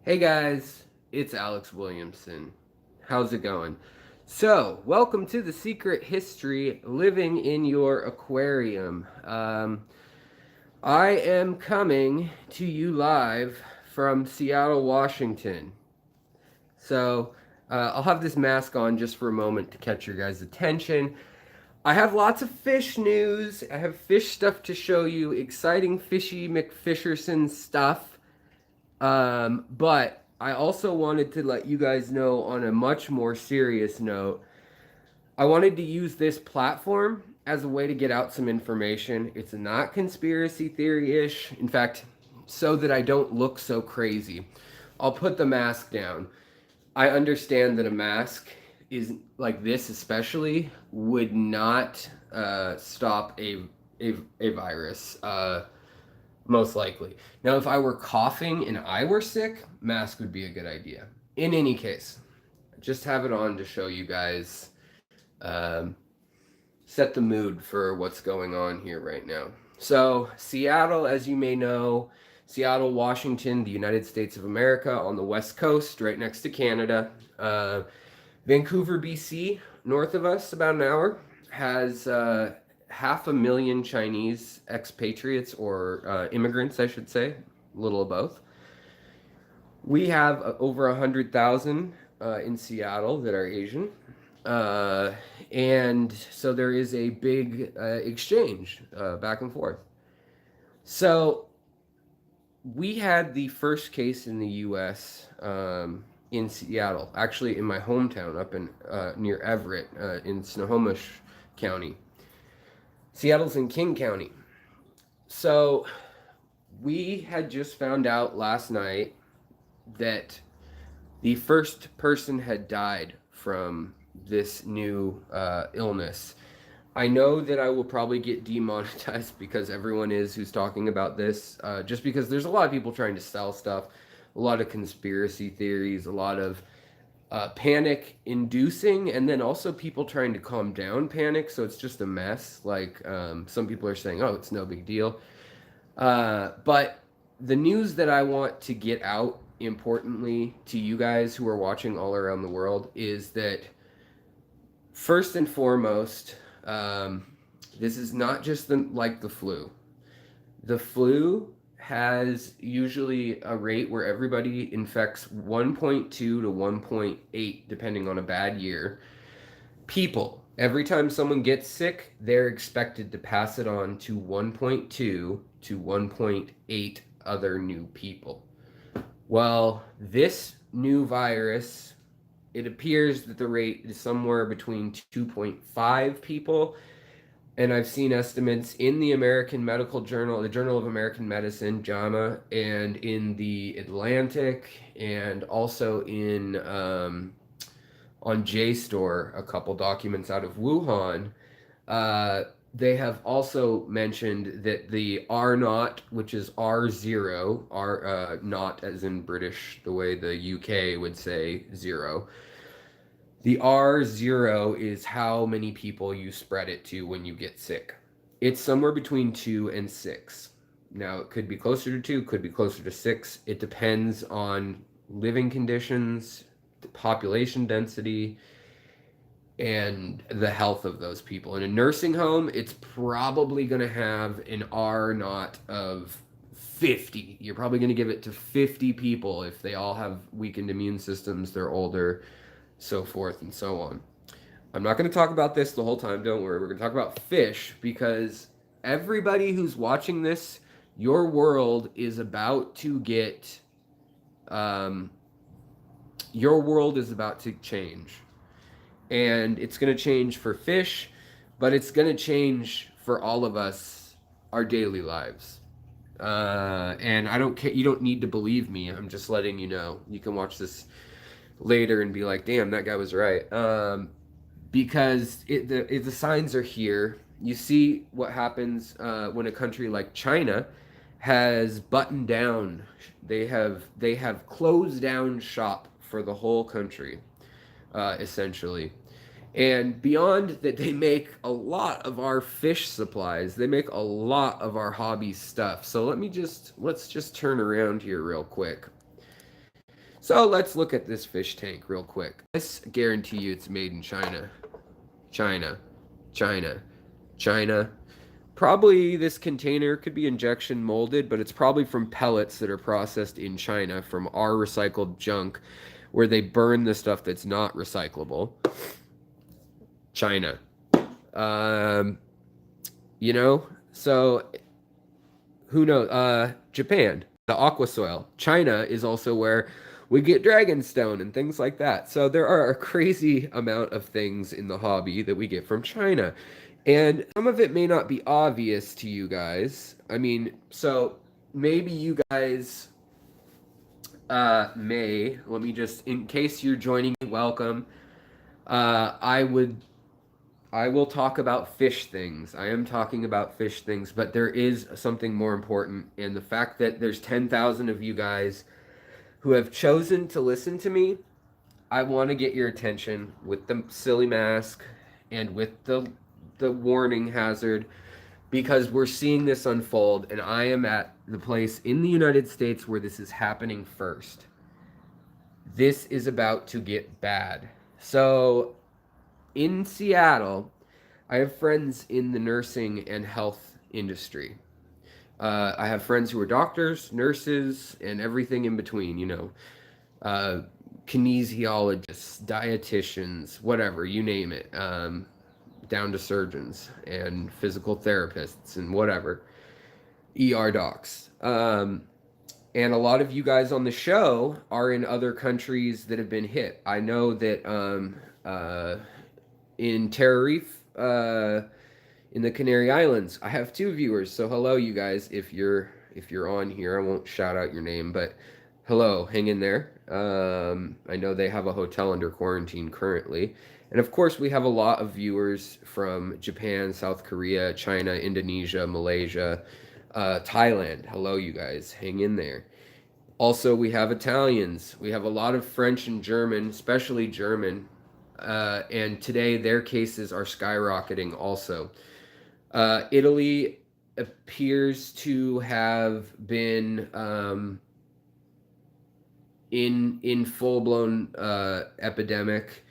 Hey guys, it's Alex Williamson. How's it going? So, welcome to the Secret History Living in Your Aquarium. I am coming to you live from Seattle, Washington. So, I'll have this mask on just for a moment to catch your guys' attention. I have lots of fish news. I have fish stuff to show you, exciting fishy McFisherson stuff. But I also wanted to let you guys know on a much more serious note, I wanted to use this platform as a way to get out some information. It's not conspiracy theory-ish. In fact, so that I don't look so crazy. I'll put the mask down. I understand that a mask is like this especially would not stop a virus. Most likely. Now, if I were coughing and I were sick, mask would be a good idea. In any case, just have it on to show you guys, um, set the mood for what's going on here right now. So, Seattle, as you may know, Seattle, Washington, the United States of America on the West Coast, right next to Canada. Vancouver, BC, north of us, about an hour, has 500,000 Chinese expatriates or immigrants, I should say, a little of both. We have over 100,000 in Seattle that are Asian. Uh, and so there is a big exchange back and forth. So we had the first case in the U.S. In Seattle, actually in my hometown up in near Everett in Snohomish County. Seattle's in King County. So we had just found out last night that the first person had died from this new illness. I know that I will probably get demonetized because everyone is who's talking about this, just because there's a lot of people trying to sell stuff, a lot of conspiracy theories, a lot of panic inducing, and then also people trying to calm down panic. So it's just a mess. Like some people are saying, oh, it's no big deal. But the news that I want to get out importantly to you guys who are watching all around the world is that first and foremost, this is not just like the flu. The flu has usually a rate where everybody infects 1.2 to 1.8, depending on a bad year. People, every time someone gets sick, they're expected to pass it on to 1.2 to 1.8 other new people. Well, this new virus, it appears that the rate is somewhere between 2.5 people, and I've seen estimates in the American Medical Journal, the Journal of American Medicine, JAMA, and in the Atlantic, and also in on JSTOR, a couple documents out of Wuhan. They have also mentioned that the R naught, which is R0, R not as in British, the way the UK would say zero. The R0 is how many people you spread it to when you get sick. It's somewhere between 2 and 6. Now, it could be closer to 2, could be closer to 6. It depends on living conditions, population density, and the health of those people. In a nursing home, it's probably going to have an R naught of 50. You're probably going to give it to 50 people if they all have weakened immune systems, they're older, so forth and so on. I'm not going to talk about this the whole time, don't worry. We're going to talk about fish because everybody who's watching this, your world is about to get, your world is about to change. And it's going to change for fish, but it's going to change for all of us, our daily lives. And I don't care. You don't need to believe me. I'm just letting you know. You can watch this later and be like, damn, that guy was right. Because the signs are here. You see what happens when a country like China has buttoned down. They have closed down shop for the whole country, essentially. And beyond that, they make a lot of our fish supplies. They make a lot of our hobby stuff. So let's just turn around here real quick. So let's look at this fish tank real quick. I guarantee you it's made in China. China, China, China. Probably this container could be injection molded, but it's probably from pellets that are processed in China from our recycled junk, where they burn the stuff that's not recyclable. China. You know, so who knows? Japan, the aqua soil. China is also where we get dragonstone and things like that. So there are a crazy amount of things in the hobby that we get from China. And some of it may not be obvious to you guys. I mean, so maybe you guys let me just, in case you're joining, welcome. I will talk about fish things. I am talking about fish things, but there is something more important. And the fact that there's 10,000 of you guys who have chosen to listen to me, I want to get your attention with the silly mask and with the warning hazard, because we're seeing this unfold, and I am at the place in the United States where this is happening first. This is about to get bad. So in Seattle, I have friends in the nursing and health industry. I have friends who are doctors, nurses, and everything in between, you know, kinesiologists, dietitians, whatever, you name it, down to surgeons and physical therapists and whatever, ER docs. And a lot of you guys on the show are in other countries that have been hit. I know that in Tenerife, in the Canary Islands, I have 2 viewers. So hello, you guys. If you're on here, I won't shout out your name, but hello, hang in there. I know they have a hotel under quarantine currently. And of course, we have a lot of viewers from Japan, South Korea, China, Indonesia, Malaysia, Thailand. Hello, you guys. Hang in there. Also, we have Italians. We have a lot of French and German, especially German. And today, their cases are skyrocketing also. Italy appears to have been in full-blown epidemic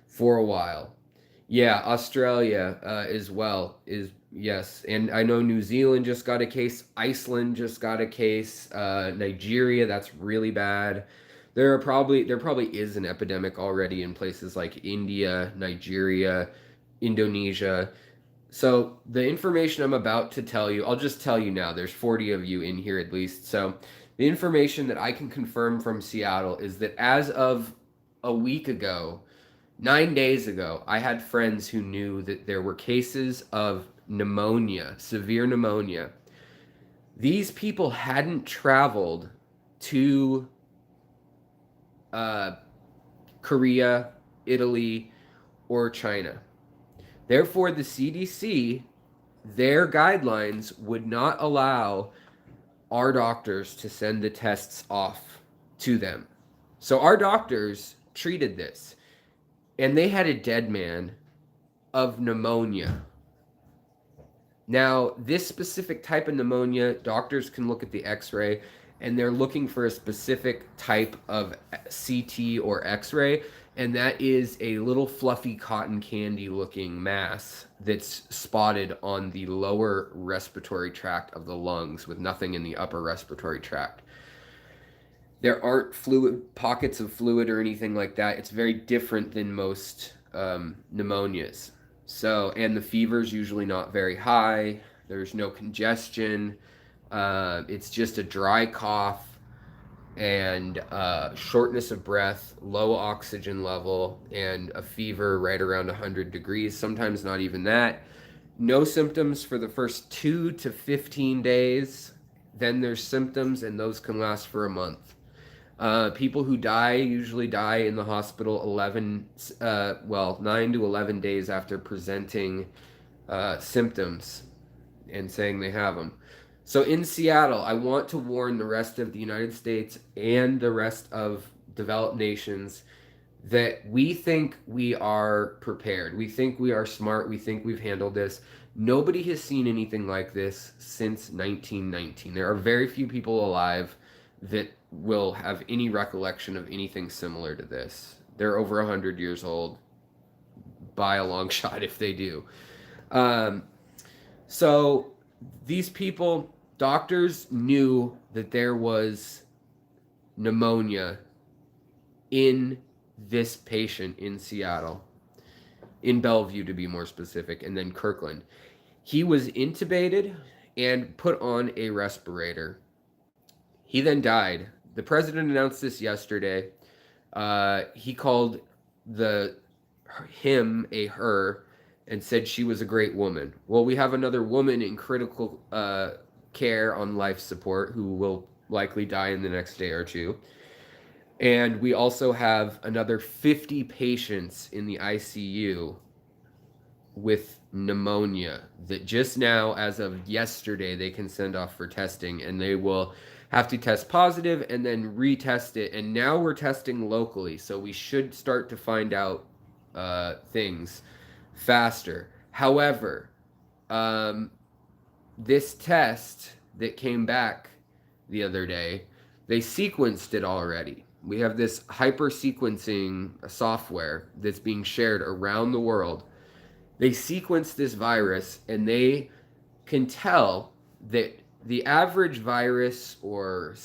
for a while. Yeah, Australia as well is, yes. And I know New Zealand just got a case. Iceland just got a case. Nigeria, that's really bad. There probably is an epidemic already in places like India, Nigeria, Indonesia. So the information I'm about to tell you, I'll just tell you now. There's 40 of you in here at least. So the information that I can confirm from Seattle is that as of a week ago, 9 days ago, I had friends who knew that there were cases of pneumonia, severe pneumonia. These people hadn't traveled to Korea, Italy, or China. Therefore, the CDC, their guidelines would not allow our doctors to send the tests off to them. So our doctors treated this, and they had a dead man of pneumonia. Now, this specific type of pneumonia, doctors can look at the x-ray, and they're looking for a specific type of CT or x-ray, and that is a little fluffy cotton candy looking mass that's spotted on the lower respiratory tract of the lungs with nothing in the upper respiratory tract. There aren't pockets of fluid or anything like that. It's very different than most pneumonias. So, and the fever's usually not very high. There's no congestion. It's just a dry cough and shortness of breath, low oxygen level, and a fever right around 100 degrees, sometimes not even that. No symptoms for the first 2 to 15 days. Then there's symptoms, and those can last for a month. People who die usually die in the hospital 9 to 11 days after presenting symptoms and saying they have them. So in Seattle, I want to warn the rest of the United States and the rest of developed nations that we think we are prepared. We think we are smart. We think we've handled this. Nobody has seen anything like this since 1919. There are very few people alive that will have any recollection of anything similar to this. They're over 100 years old by a long shot if they do. So these people, doctors knew that there was pneumonia in this patient in Seattle, in Bellevue to be more specific, and then Kirkland. He was intubated and put on a respirator. He then died. The president announced this yesterday. He called him a her and said she was a great woman. Well, we have another woman in critical care on life support who will likely die in the next day or two. And we also have another 50 patients in the ICU with pneumonia that just now, as of yesterday, they can send off for testing, and they will have to test positive and then retest it. And now we're testing locally, so we should start to find out things faster. However, this test that came back the other day, they sequenced it already. We have this hyper sequencing software that's being shared around the world. They sequence this virus, and they can tell that the average virus, or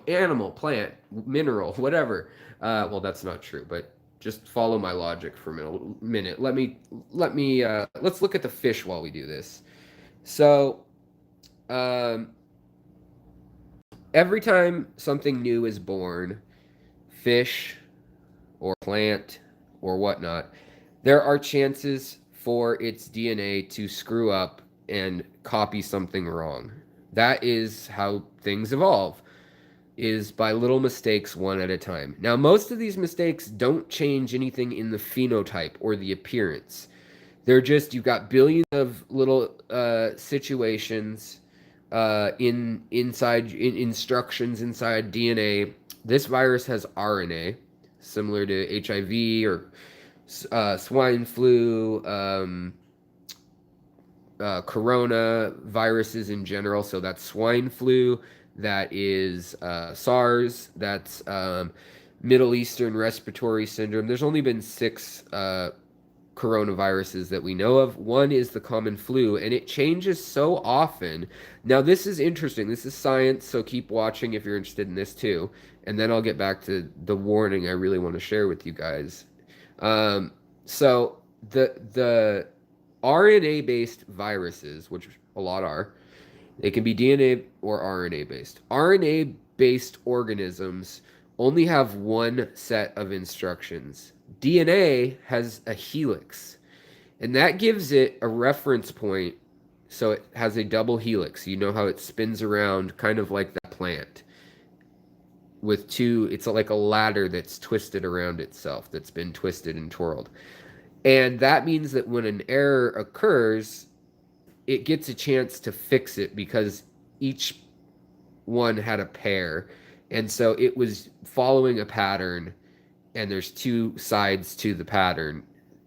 animal, plant, mineral, whatever, well, that's not true, but just follow my logic for a minute. Let's look at the fish while we do this. So every time something new is born, fish or plant or whatnot, there are chances for its DNA to screw up and copy something wrong. That is how things evolve, is by little mistakes one at a time. Now, most of these mistakes don't change anything in the phenotype or the appearance. They're just, you've got billions of little situations in instructions inside DNA. This virus has RNA, similar to HIV or swine flu, corona viruses in general. So that's swine flu, that is SARS, that's Middle Eastern respiratory syndrome. There's only been 6 coronaviruses that we know of. One is the common flu, and it changes so often. Now, this is interesting. This is science, so keep watching if you're interested in this too. And then I'll get back to the warning I really want to share with you guys. So the RNA-based viruses, which a lot are, they can be DNA or RNA-based. RNA-based organisms only have one set of instructions. DNA has a helix, and that gives it a reference point, so it has a double helix. You know how it spins around kind of like that plant with two, it's like a ladder that's twisted around itself, that's been twisted and twirled. And that means that when an error occurs, it gets a chance to fix it because each one had a pair. And so it was following a pattern, and there's 2 sides to the pattern,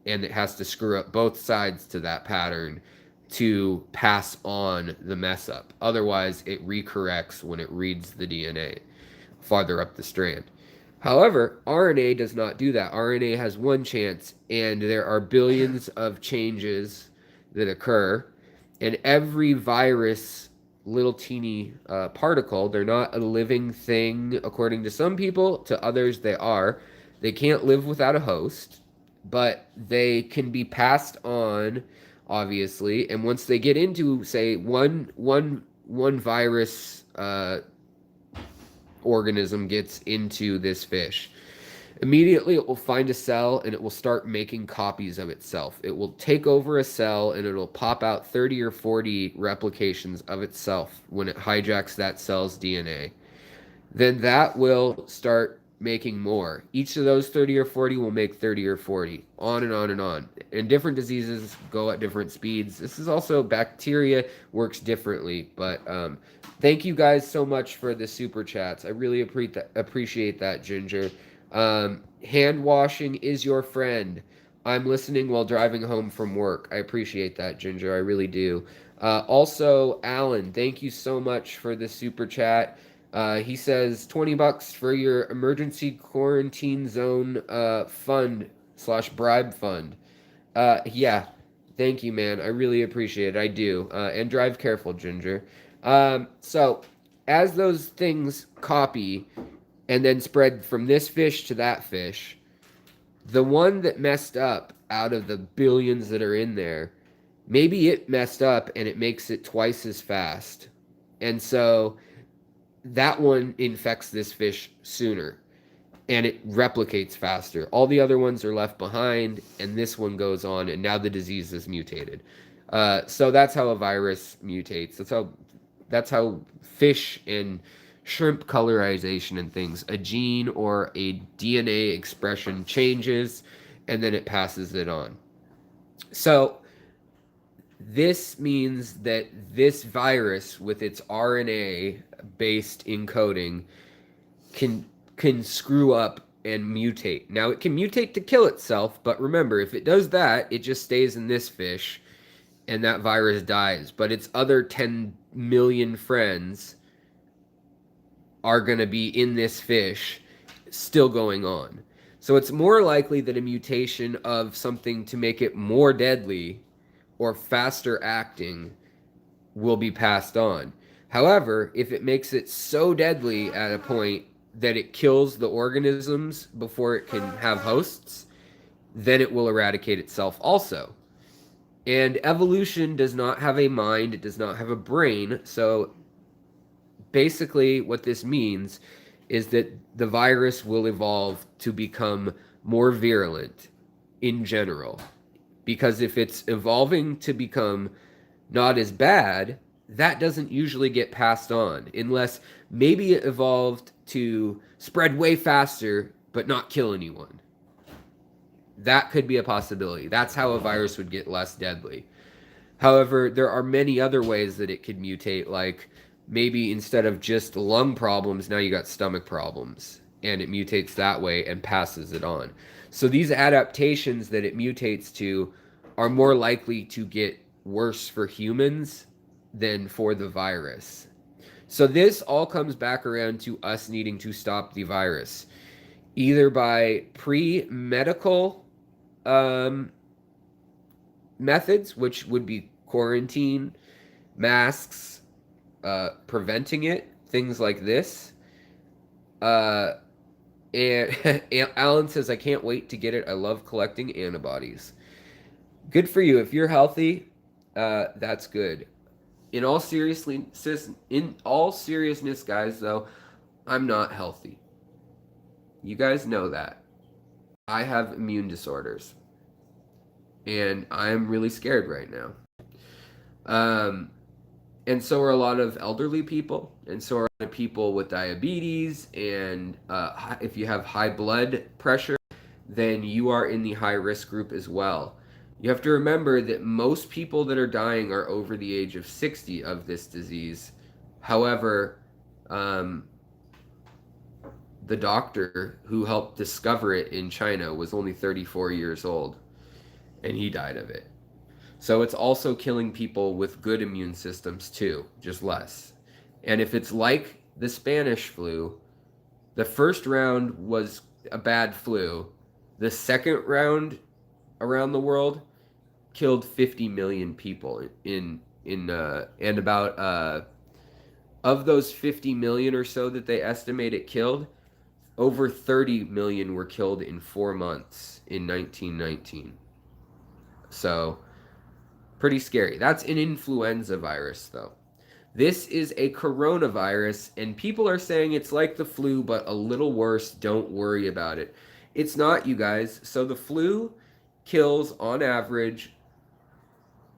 and it has to screw up both sides to that pattern to pass on the mess up. Otherwise, it recorrects when it reads the DNA farther up the strand. However, RNA does not do that. RNA has one chance, and there are billions of changes that occur, and every virus, little teeny particle, they're not a living thing according to some people. To others, they are. They can't live without a host, but they can be passed on, obviously. And once they get into, say, one virus organism gets into this fish, immediately it will find a cell and it will start making copies of itself. It will take over a cell and it'll pop out 30 or 40 replications of itself when it hijacks that cell's DNA. Then that will start making more. Each of those 30 or 40 will make 30 or 40, on and on and on. And different diseases go at different speeds. This is also, bacteria works differently, but thank you guys so much for the super chats. I really appreciate that, Ginger. Hand washing is your friend. I'm listening while driving home from work. I appreciate that, Ginger. I really do. Also, Alan, thank you so much for the super chat. He says 20 bucks for your emergency quarantine zone fund slash bribe fund. Yeah, thank you, man. I really appreciate it. I do. And drive careful, Ginger. So, as those things copy and then spread from this fish to that fish, the one that messed up out of the billions that are in there, maybe it messed up and it makes it twice as fast. And so that one infects this fish sooner and it replicates faster. All the other ones are left behind, and this one goes on, and now the disease is mutated. So that's how a virus mutates. That's how fish and shrimp colorization and things. A gene or a DNA expression changes, and then it passes it on. So this means that this virus, with its RNA-based encoding, can screw up and mutate. Now, it can mutate to kill itself, but remember, if it does that, it just stays in this fish, and that virus dies. But its other 10 million friends are going to be in this fish, still going on. So it's more likely that a mutation of something to make it more deadly or faster acting will be passed on. However, if it makes it so deadly at a point that it kills the organisms before it can have hosts, then it will eradicate itself also. And evolution does not have a mind, it does not have a brain, so basically what this means is that the virus will evolve to become more virulent in general. Because if it's evolving to become not as bad, that doesn't usually get passed on, unless maybe it evolved to spread way faster but not kill anyone. That could be a possibility. That's how a virus would get less deadly. However, there are many other ways that it could mutate, like maybe instead of just lung problems, now you got stomach problems, and it mutates that way and passes it on. So these adaptations that it mutates to are more likely to get worse for humans than for the virus. So this all comes back around to us needing to stop the virus, either by pre-medical methods, which would be quarantine, masks, preventing it, things like this. And Alan says, I can't wait to get it. I love collecting antibodies. Good for you. If you're healthy, that's good. In all seriousness, guys, though, I'm not healthy. You guys know that. I have immune disorders. And I'm really scared right now. And so are a lot of elderly people, and so are a lot of people with diabetes, and if you have high blood pressure, then you are in the high-risk group as well. You have to remember that most people that are dying are over the age of 60 of this disease. However, the doctor who helped discover it in China was only 34 years old, and he died of it. So it's also killing people with good immune systems too, just less. And if it's like the Spanish flu, the first round was a bad flu. The second round around the world killed 50 million people and about of those 50 million or so that they estimate it killed, over 30 million were killed in 4 months in 1919. So pretty scary. That's an influenza virus, though. This is a coronavirus, and people are saying it's like the flu, but a little worse. Don't worry about it. It's not, you guys. So the flu kills, on average,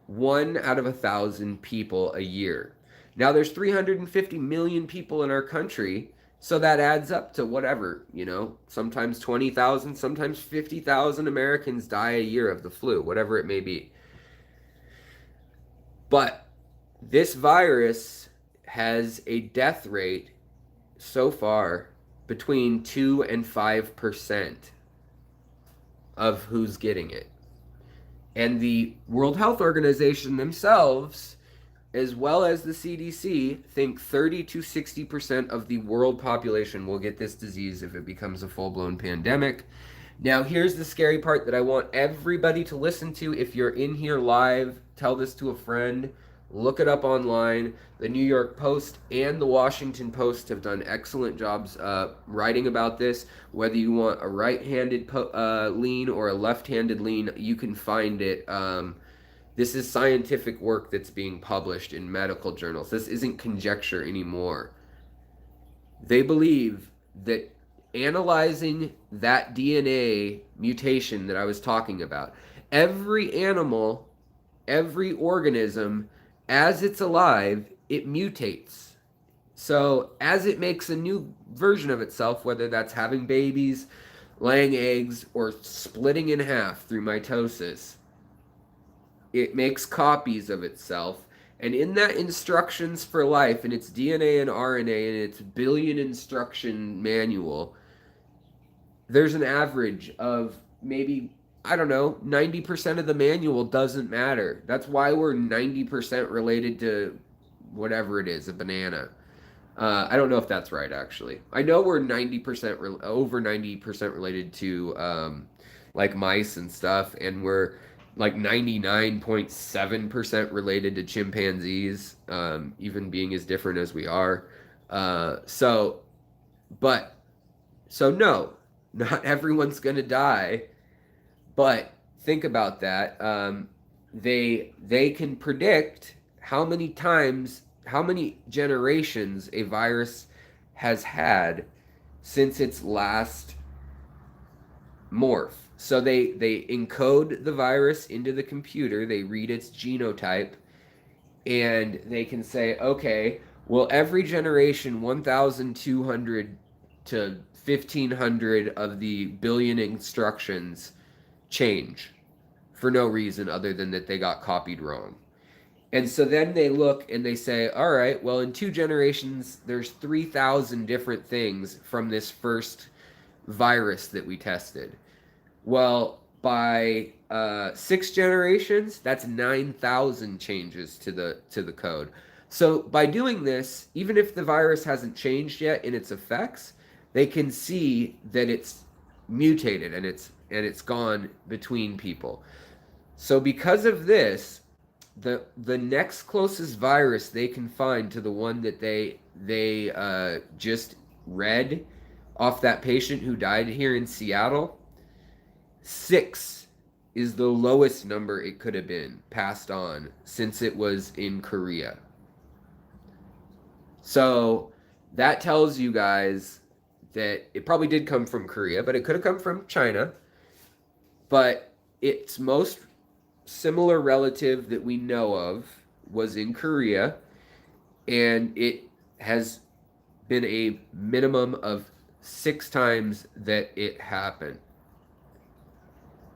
1 out of 1,000 people a year. Now, there's 350 million people in our country, so that adds up to whatever, sometimes 20,000, sometimes 50,000 Americans die a year of the flu, whatever it may be. But this virus has a death rate so far between 2 and 5% of who's getting it. And the World Health Organization themselves as well as the CDC, think 30 to 60% of the world population will get this disease if it becomes a full-blown pandemic. Now, here's the scary part that I want everybody to listen to. If you're in here live, tell this to a friend. Look it up online. The New York Post and the Washington Post have done excellent jobs writing about this. Whether you want a right-handed lean or a left-handed lean, you can find it. This is scientific work that's being published in medical journals. This isn't conjecture anymore. They believe that analyzing that DNA mutation that I was talking about, every animal, every organism, as it's alive, it mutates. So as it makes a new version of itself, whether that's having babies, laying eggs, or splitting in half through mitosis, it makes copies of itself. And in that instructions for life, in its DNA and RNA, and its billion instruction manual, there's an average of maybe, I don't know, 90% of the manual doesn't matter. That's why we're 90% related to whatever it is, a banana. I don't know if that's right, actually. I know we're 90%, over 90% related to like mice and stuff, and we're like 99.7% related to chimpanzees, even being as different as we are. So no, not everyone's going to die, but think about that. They can predict how many times, how many generations a virus has had since its last morph. So they encode the virus into the computer, they read its genotype, and they can say, okay, well, every generation, 1,200 to 1,500 of the billion instructions change for no reason other than that they got copied wrong. And so then they look and they say, all right, well, in 2 generations, there's 3,000 different things from this first virus that we tested. Well, by 6 generations, that's 9,000 changes to the code. So by doing this, even if the virus hasn't changed yet in its effects, they can see that it's mutated and it's gone between people. So because of this, the next closest virus they can find to the one that they just read off that patient who died here in Seattle, 6 is the lowest number it could have been passed on since it was in Korea. So that tells you guys that it probably did come from Korea, but it could have come from China. But its most similar relative that we know of was in Korea, and it has been a minimum of 6 times that it happened.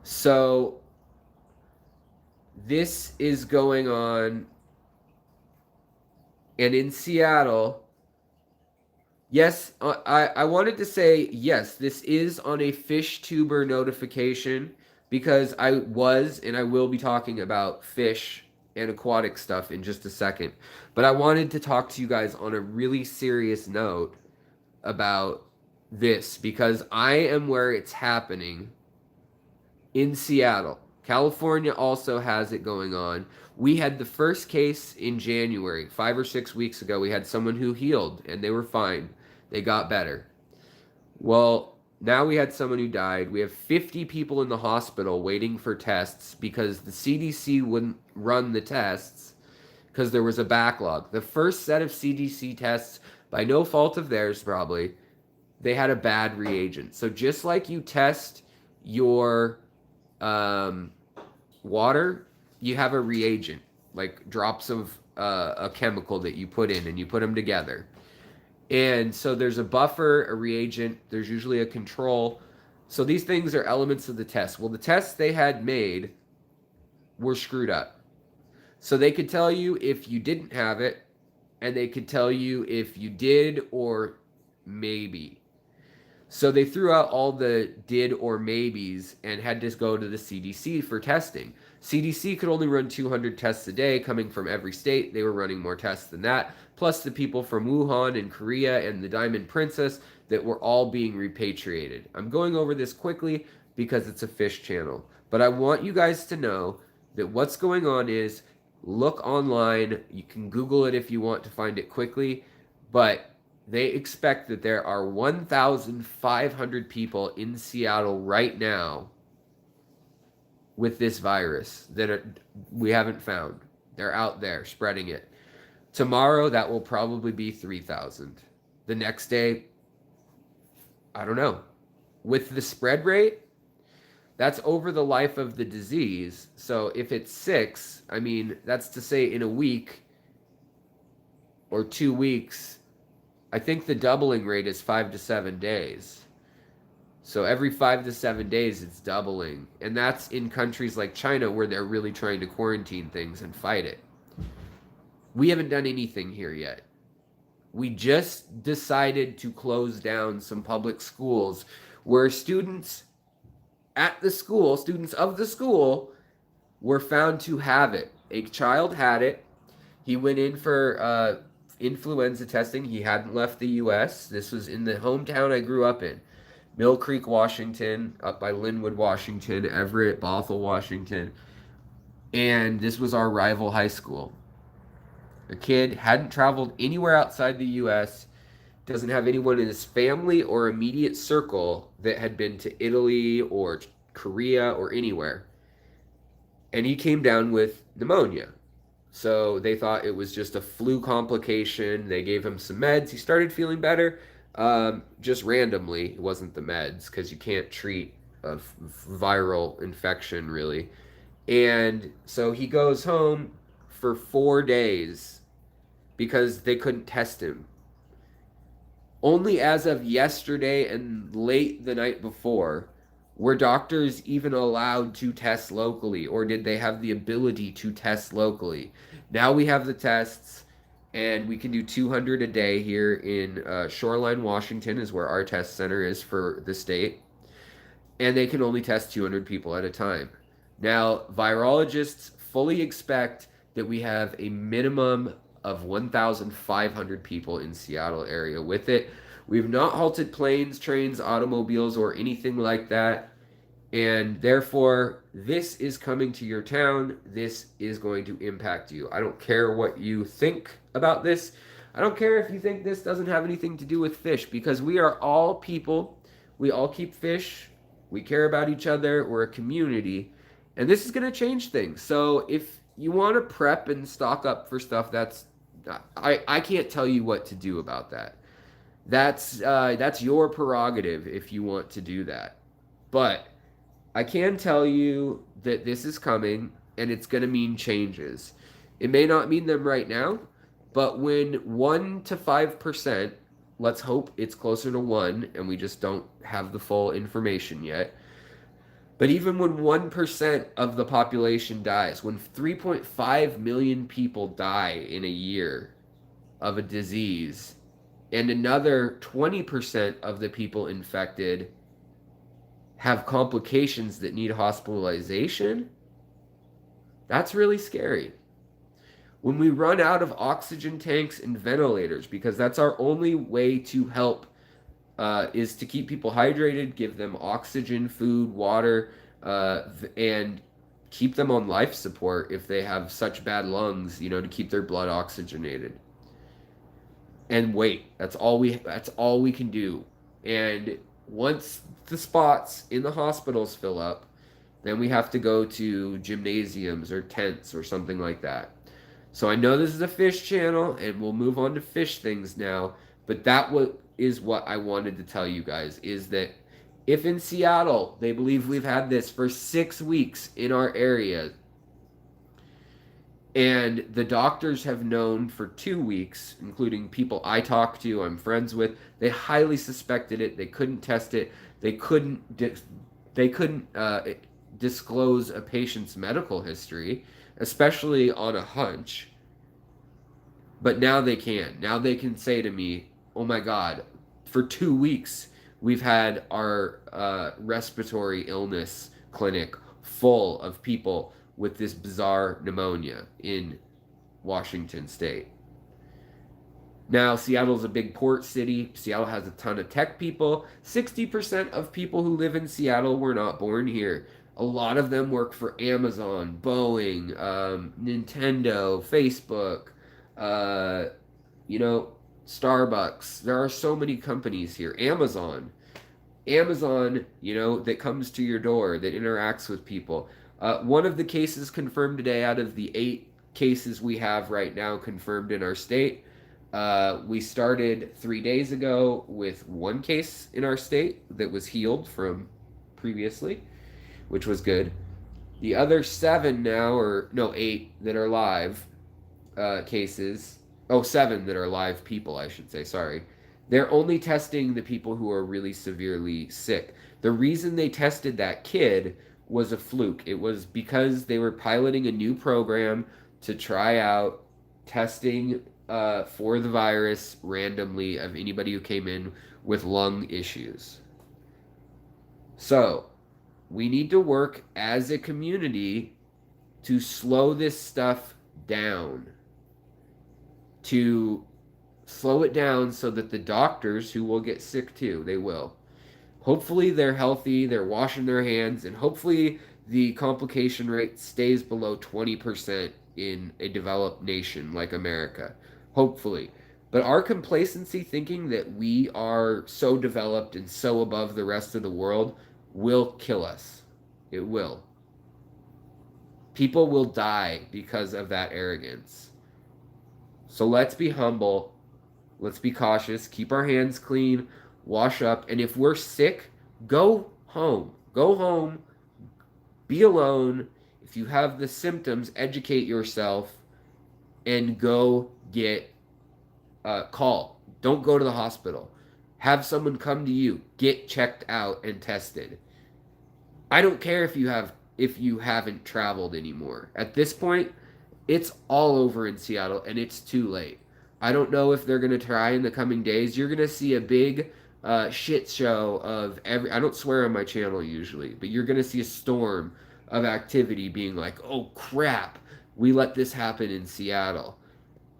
So this is going on, and in Seattle, yes, I wanted to say, yes, this is on a fish tuber notification, because I was and I will be talking about fish and aquatic stuff in just a second. But I wanted to talk to you guys on a really serious note about this, because I am where it's happening in Seattle. California also has it going on. We had the first case in January, 5 or 6 weeks ago. We had someone who healed and they were fine. They got better. Well, now we had someone who died. We have 50 people in the hospital waiting for tests because the CDC wouldn't run the tests because there was a backlog. The first set of CDC tests, by no fault of theirs probably, they had a bad reagent. So just like you test your water, you have a reagent, like drops of a chemical that you put in, and you put them together. And so there's a buffer, a reagent, there's usually a control. So these things are elements of the test. Well, the tests they had made were screwed up. So they could tell you if you didn't have it, and they could tell you if you did or maybe. So they threw out all the did or maybes and had to go to the CDC for testing. CDC could only run 200 tests a day coming from every state. They were running more tests than that, plus the people from Wuhan and Korea and the Diamond Princess that were all being repatriated. I'm going over this quickly because it's a fish channel, but I want you guys to know that what's going on is look online. You can Google it if you want to find it quickly, but they expect that there are 1,500 people in Seattle right now with this virus that we haven't found. They're out there spreading it. Tomorrow, that will probably be 3,000. The next day, I don't know. With the spread rate, that's over the life of the disease. So if it's 6, I mean, that's to say in a week or 2 weeks, I think the doubling rate is 5 to 7 days. So every 5 to 7 days, it's doubling. And that's in countries like China where they're really trying to quarantine things and fight it. We haven't done anything here yet. We just decided to close down some public schools where students at the school, students of the school, were found to have it. A child had it. He went in for influenza testing. He hadn't left the U.S. This was in the hometown I grew up in. Mill Creek, Washington, up by Linwood, Washington, Everett, Bothell, Washington. And this was our rival high school. A kid hadn't traveled anywhere outside the U.S., doesn't have anyone in his family or immediate circle that had been to Italy or Korea or anywhere. And he came down with pneumonia. So they thought it was just a flu complication. They gave him some meds. He started feeling better. Just randomly. It wasn't the meds because you can't treat a viral infection really. And so he goes home for 4 days because they couldn't test him. Only as of yesterday and late the night before were doctors even allowed to test locally, or did they have the ability to test locally? Now we have the tests, and we can do 200 a day here in Shoreline, Washington is where our test center is for the state, and they can only test 200 people at a time. Now, virologists fully expect that we have a minimum of 1,500 people in Seattle area with it. We've not halted planes, trains, automobiles, or anything like that. And therefore, this is coming to your town. This is going to impact you. I don't care what you think about this. I don't care if you think this doesn't have anything to do with fish, because we are all people. We all keep fish. We care about each other. We're a community. And this is going to change things. So if you want to prep and stock up for stuff, I can't tell you what to do about that. That's your prerogative if you want to do that. But I can tell you that this is coming and it's going to mean changes. It may not mean them right now, but when 1 to 5%, let's hope it's closer to 1 and we just don't have the full information yet. But even when 1% of the population dies, when 3.5 million people die in a year of a disease, and another 20% of the people infected have complications that need hospitalization, that's really scary. When we run out of oxygen tanks and ventilators, because that's our only way to help, is to keep people hydrated, give them oxygen, food, water, and keep them on life support if they have such bad lungs, to keep their blood oxygenated. And wait, that's all we can do. And once the spots in the hospitals fill up, then we have to go to gymnasiums or tents or something like that. So I know this is a fish channel, and we'll move on to fish things now, but that is what I wanted to tell you guys, is that if in Seattle they believe we've had this for 6 weeks in our area, and the doctors have known for 2 weeks, including people I talked to, I'm friends with, they highly suspected it. They couldn't test it. They couldn't disclose a patient's medical history, especially on a hunch. But now they can. Now they can say to me, oh my God, for 2 weeks, we've had our respiratory illness clinic full of people with this bizarre pneumonia in Washington State. Now, Seattle's a big port city. Seattle has a ton of tech people. 60% of people who live in Seattle were not born here. A lot of them work for Amazon, Boeing, Nintendo, Facebook, uh, you know, Starbucks. There are so many companies here. Amazon, that comes to your door, that interacts with people. One of the cases confirmed today out of the 8 cases we have right now confirmed in our state, we started 3 days ago with 1 case in our state that was healed from previously, which was good. The other 7 now, or no, 8 that are live cases. Oh, 7 that are live people, I should say, sorry. They're only testing the people who are really severely sick. The reason they tested that kid was a fluke. It was because they were piloting a new program to try out testing for the virus randomly of anybody who came in with lung issues. So, we need to work as a community to slow this stuff down. To slow it down so that the doctors, who will get sick too, they will. Hopefully they're healthy, they're washing their hands, and hopefully the complication rate stays below 20% in a developed nation like America. Hopefully. But our complacency thinking that we are so developed and so above the rest of the world will kill us. It will. People will die because of that arrogance. So let's be humble. Let's be cautious. Keep our hands clean. Wash up. And if we're sick, go home. Go home. Be alone. If you have the symptoms, educate yourself and go get call. Don't go to the hospital. Have someone come to you. Get checked out and tested. I don't care if you haven't traveled anymore. At this point, it's all over in Seattle and it's too late. I don't know if they're going to try in the coming days. You're going to see a big shit show of I don't swear on my channel usually, but you're going to see a storm of activity being like, oh crap, we let this happen in Seattle.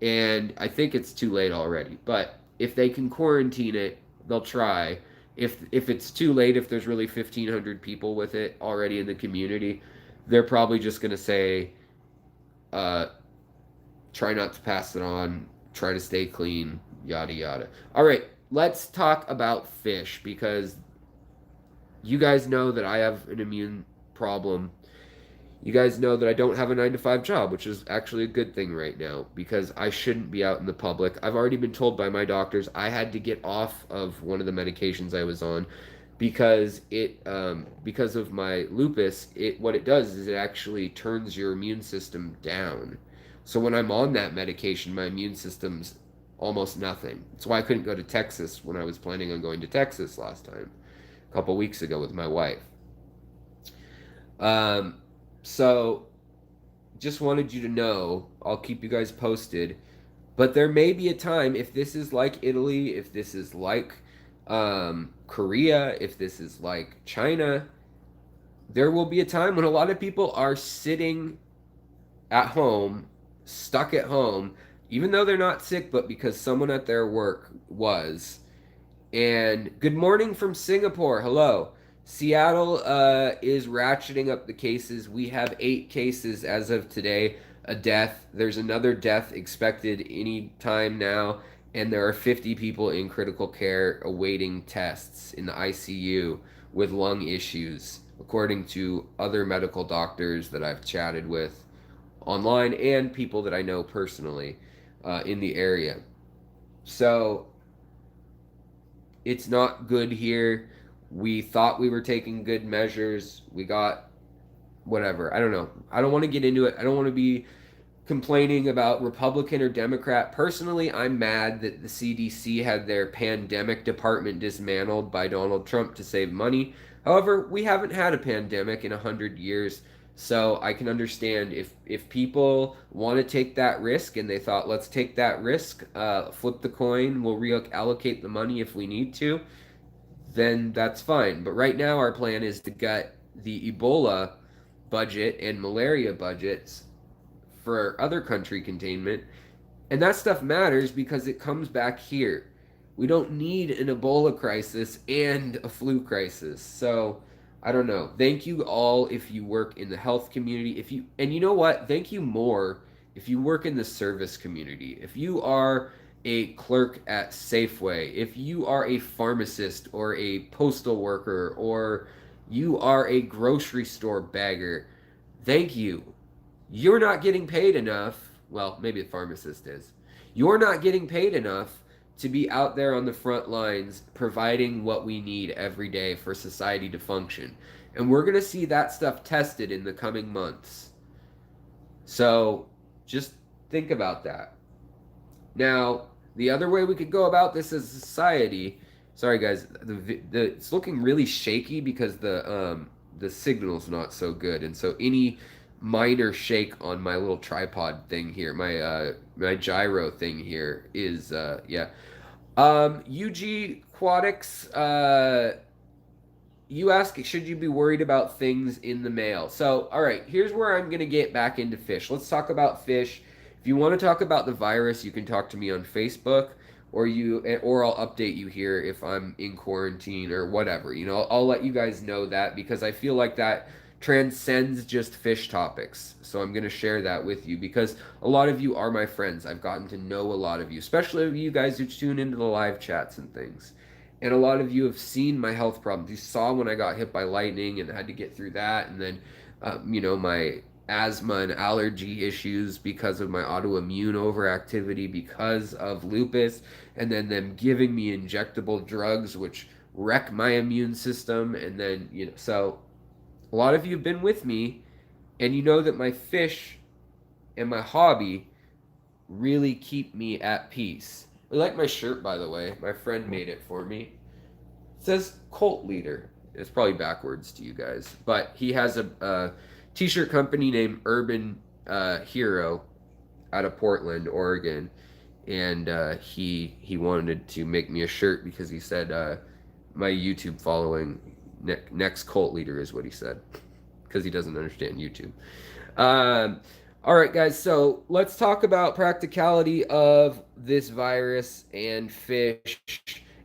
And I think it's too late already. But if they can quarantine it, they'll try. If it's too late, if there's really 1,500 people with it already in the community, they're probably just going to say, try not to pass it on, try to stay clean, yada yada. All right, let's talk about fish, because you guys know that I have an immune problem. You guys know that I don't have a 9-to-5 job, which is actually a good thing right now, because I shouldn't be out in the public. I've already been told by my doctors I had to get off of one of the medications I was on because because of my lupus. What it does is it actually turns your immune system down. So when I'm on that medication, my immune system's almost nothing. That's why I couldn't go to Texas when I was planning on going to Texas last time, a couple weeks ago with my wife. So just wanted you to know, I'll keep you guys posted, but there may be a time, if this is like Italy, if this is like Korea, if this is like China, there will be a time when a lot of people are sitting at home, stuck at home, even though they're not sick, but because someone at their work was. And good morning from Singapore. Hello. Seattle is ratcheting up the cases. We have 8 cases as of today, a death. There's another death expected any time now, and there are 50 people in critical care awaiting tests in the ICU with lung issues, according to other medical doctors that I've chatted with online and people that I know personally in the area. So it's not good here. We thought we were taking good measures. We got whatever. I don't know. I don't want to get into it. I don't want to be complaining about Republican or Democrat. Personally, I'm mad that the CDC had their pandemic department dismantled by Donald Trump to save money. However, we haven't had a pandemic in 100 years. So I can understand if people want to take that risk and they thought, let's take that risk, flip the coin, we'll reallocate the money if we need to, then that's fine. But right now our plan is to get the Ebola budget and malaria budgets for other country containment. And that stuff matters because it comes back here. We don't need an Ebola crisis and a flu crisis. So I don't know. Thank you all if you work in the health community. If you and you know what? Thank you more if you work in the service community. If you are a clerk at Safeway, if you are a pharmacist or a postal worker, or you are a grocery store bagger, thank you. You're not getting paid enough. Well, maybe a pharmacist is. You're not getting paid enough to be out there on the front lines providing what we need every day for society to function. And we're going to see that stuff tested in the coming months. So just think about that. Now, the other way we could go about this as a society, sorry guys, it's looking really shaky because the signal's not so good. And so any minor shake on my little tripod thing here, my gyro thing here is yeah. AQUATICs, you ask, should you be worried about things in the mail? So, all right, here's where I'm going to get back into fish. Let's talk about fish. If you want to talk about the virus, you can talk to me on Facebook, or I'll update you here if I'm in quarantine or whatever. You know, I'll let you guys know that because I feel like that transcends just fish topics. So I'm going to share that with you because a lot of you are my friends. I've gotten to know a lot of you, especially you guys who tune into the live chats and things. And a lot of you have seen my health problems. You saw when I got hit by lightning and had to get through that. And then, you know, my asthma and allergy issues because of my autoimmune overactivity because of lupus. And then them giving me injectable drugs, which wreck my immune system. And then, you know, so a lot of you have been with me. And you know that my fish and my hobby really keep me at peace. I like my shirt, by the way. My friend made it for me. It says Cult Leader. It's probably backwards to you guys. But he has a t-shirt company named Urban Hero out of Portland, Oregon. And he wanted to make me a shirt because he said my YouTube following, next Cult Leader is what he said. Because he doesn't understand YouTube. All right, guys, so let's talk about practicality of this virus and fish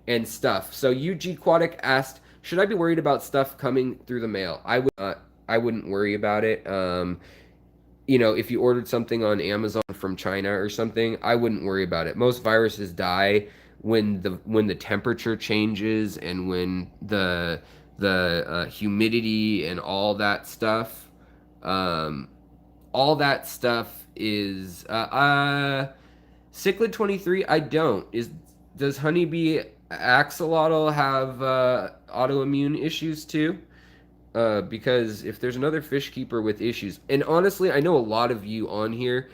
and stuff. So AQUATIC asked, should I be worried about stuff coming through the mail? I would not. I wouldn't worry about it. You know, if you ordered something on Amazon from China or something, I wouldn't worry about it. Most viruses die when the temperature changes and when the humidity and all that stuff. All that stuff is Cichlid 23. I don't. Does honeybee axolotl have autoimmune issues too? Because if there's another fish keeper with issues, and honestly, I know a lot of you on here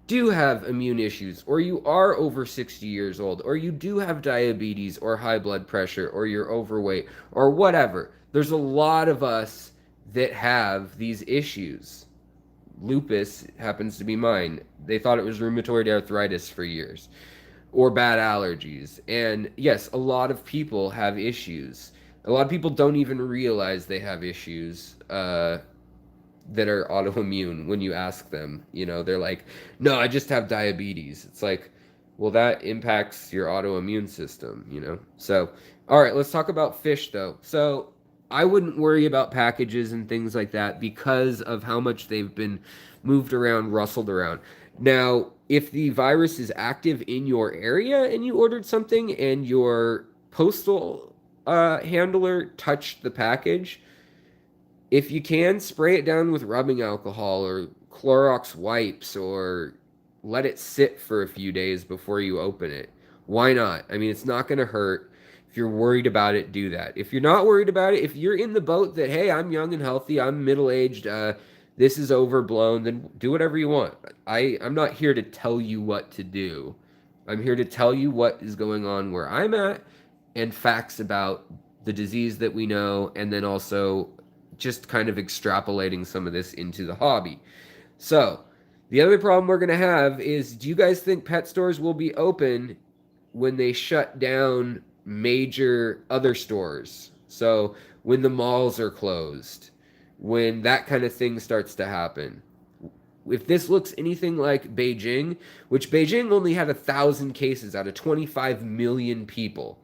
do have immune issues, or you are over 60 years old, or you do have diabetes or high blood pressure, or you're overweight, or whatever. There's a lot of us that have these issues. Lupus happens to be mine. They thought it was rheumatoid arthritis for years, or bad allergies. And yes, a lot of people have issues. A lot of people don't even realize they have issues that are autoimmune when you ask them. You know, they're like, no, I just have diabetes. It's like, well, that impacts your autoimmune system, you know? So, all right, let's talk about fish though. So I wouldn't worry about packages and things like that because of how much they've been moved around, rustled around. Now, if the virus is active in your area and you ordered something and your postal handler touched the package, if you can, spray it down with rubbing alcohol or Clorox wipes or let it sit for a few days before you open it. Why not? I mean, it's not going to hurt. If you're worried about it, do that. If you're not worried about it, if you're in the boat that, hey, I'm young and healthy, I'm middle-aged, this is overblown, then do whatever you want. I'm not here to tell you what to do. I'm here to tell you what is going on where I'm at and facts about the disease that we know, and then also just kind of extrapolating some of this into the hobby. So the other problem we're going to have is, do you guys think pet stores will be open when they shut down major other stores? So when the malls are closed, when that kind of thing starts to happen. If this looks anything like Beijing, which Beijing only had 1,000 cases out of 25 million people,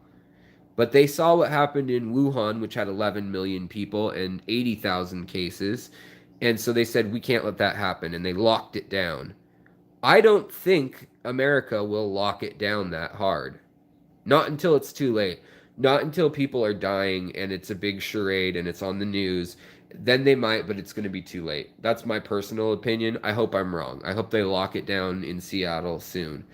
but they saw what happened in Wuhan, which had 11 million people and 80,000 cases, and so they said, we can't let that happen, and they locked it down. I don't think America will lock it down that hard. Not until it's too late. Not until people are dying and it's a big charade and it's on the news. Then they might, but it's going to be too late. That's my personal opinion. I hope I'm wrong. I hope they lock it down in Seattle soon.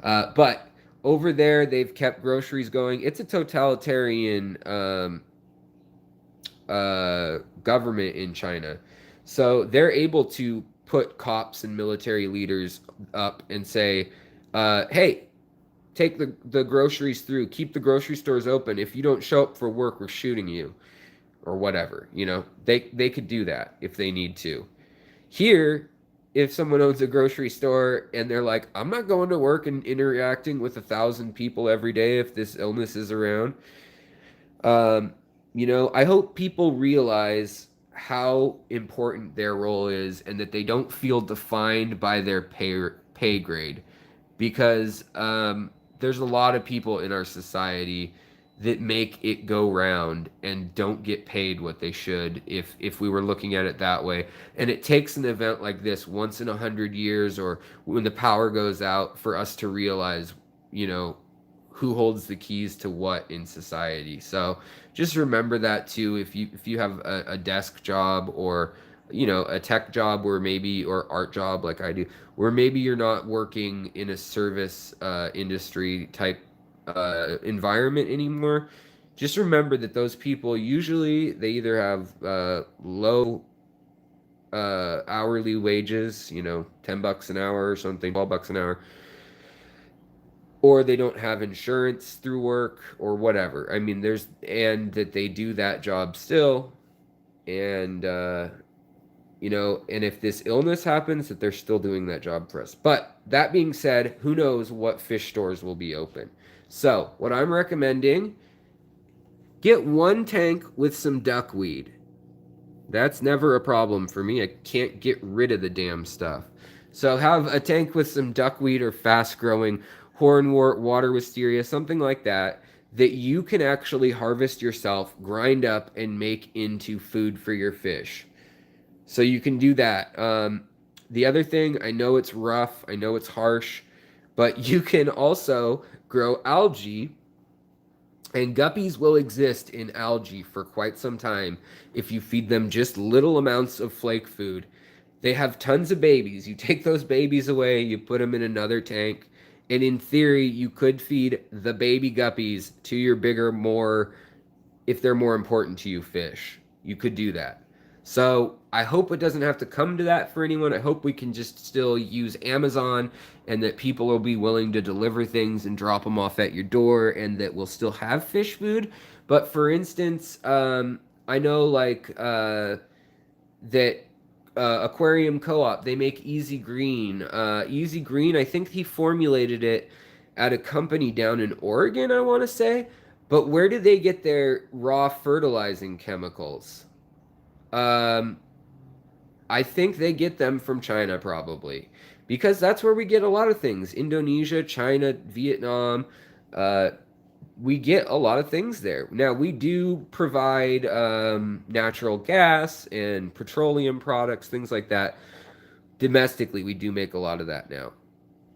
But over there, they've kept groceries going. It's a totalitarian government in China. So they're able to put cops and military leaders up and say, hey, take the groceries through, keep the grocery stores open. If you don't show up for work, we're shooting you, or whatever. You know, they could do that if they need to. Here, if someone owns a grocery store and they're like, I'm not going to work and interacting with 1,000 people every day if this illness is around. You know, I hope people realize how important their role is and that they don't feel defined by their pay grade, because there's a lot of people in our society that make it go round and don't get paid what they should if we were looking at it that way. And it takes an event like this once in 100 years, or when the power goes out, for us to realize, you know, who holds the keys to what in society. So just remember that too. If you have a desk job, or you know, a tech job, or maybe, or art job like I do, where maybe you're not working in a service industry type environment anymore, just remember that those people usually, they either have low hourly wages, you know, $10 an hour or something, $12 an hour, or they don't have insurance through work or whatever. I mean, and that they do that job still, and you know, and if this illness happens, that they're still doing that job for us. But that being said, who knows what fish stores will be open. So what I'm recommending, get one tank with some duckweed. That's never a problem for me. I can't get rid of the damn stuff. So have a tank with some duckweed or fast-growing hornwort, water wisteria, something like that, that you can actually harvest yourself, grind up, and make into food for your fish. So you can do that. The other thing, I know it's rough, I know it's harsh, but you can also grow algae, and guppies will exist in algae for quite some time if you feed them just little amounts of flake food. They have tons of babies. You take those babies away, you put them in another tank, and in theory, you could feed the baby guppies to your bigger, more, if they're more important to you, fish. You could do that. So I hope it doesn't have to come to that for anyone. I hope we can just still use Amazon, and that people will be willing to deliver things and drop them off at your door, and that we'll still have fish food. But for instance, I know like that Aquarium Co-op, they make Easy Green. Easy Green, I think he formulated it at a company down in Oregon, I want to say. But where do they get their raw fertilizing chemicals? I think they get them from China, probably, because that's where we get a lot of things. Indonesia, China, Vietnam, we get a lot of things there. Now, we do provide natural gas and petroleum products, things like that. Domestically, we do make a lot of that now.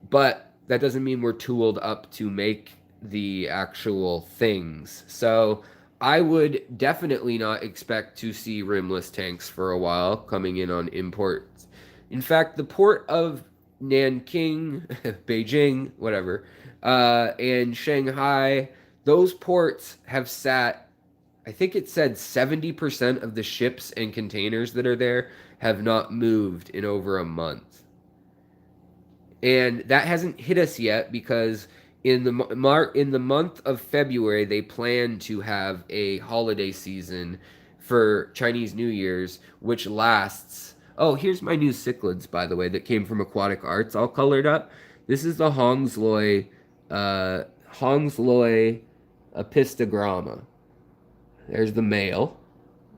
But that doesn't mean we're tooled up to make the actual things. So I would definitely not expect to see rimless tanks for a while coming in on imports. In fact, the port of Nanking, Beijing, whatever, and Shanghai, those ports have sat, I think it said 70% of the ships and containers that are there have not moved in over a month. And that hasn't hit us yet, because in the month of February, they plan to have a holiday season for Chinese New Year's, which lasts. Oh, here's my new cichlids, by the way, that came from Aquatic Arts, all colored up. This is the Hongsloi apistogramma. There's the male.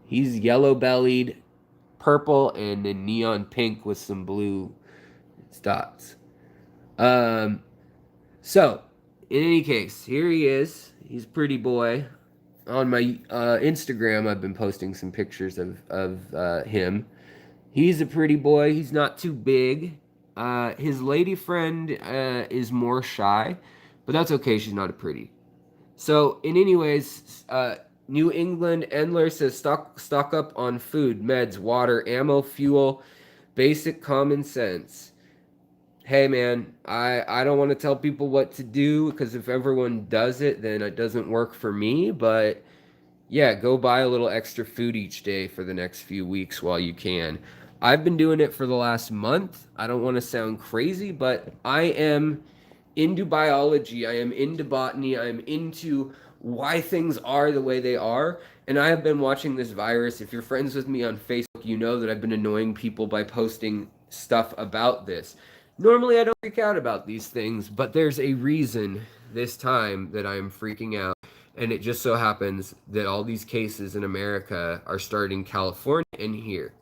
He's yellow-bellied, purple and then neon pink with some blue dots. So, in any case, here he is. He's a pretty boy. On my Instagram, I've been posting some pictures of him. He's a pretty boy. He's not too big. His lady friend is more shy, but that's okay. She's not a pretty. So, in anyways, New England Endler says stock up on food, meds, water, ammo, fuel, basic common sense. Hey man, I don't want to tell people what to do because if everyone does it, then it doesn't work for me. But yeah, go buy a little extra food each day for the next few weeks while you can. I've been doing it for the last month. I don't want to sound crazy, but I am into biology. I am into botany. I am into why things are the way they are. And I have been watching this virus. If you're friends with me on Facebook, you know that I've been annoying people by posting stuff about this. Normally, I don't freak out about these things, but there's a reason this time that I'm freaking out. And it just so happens that all these cases in America are starting in California and here.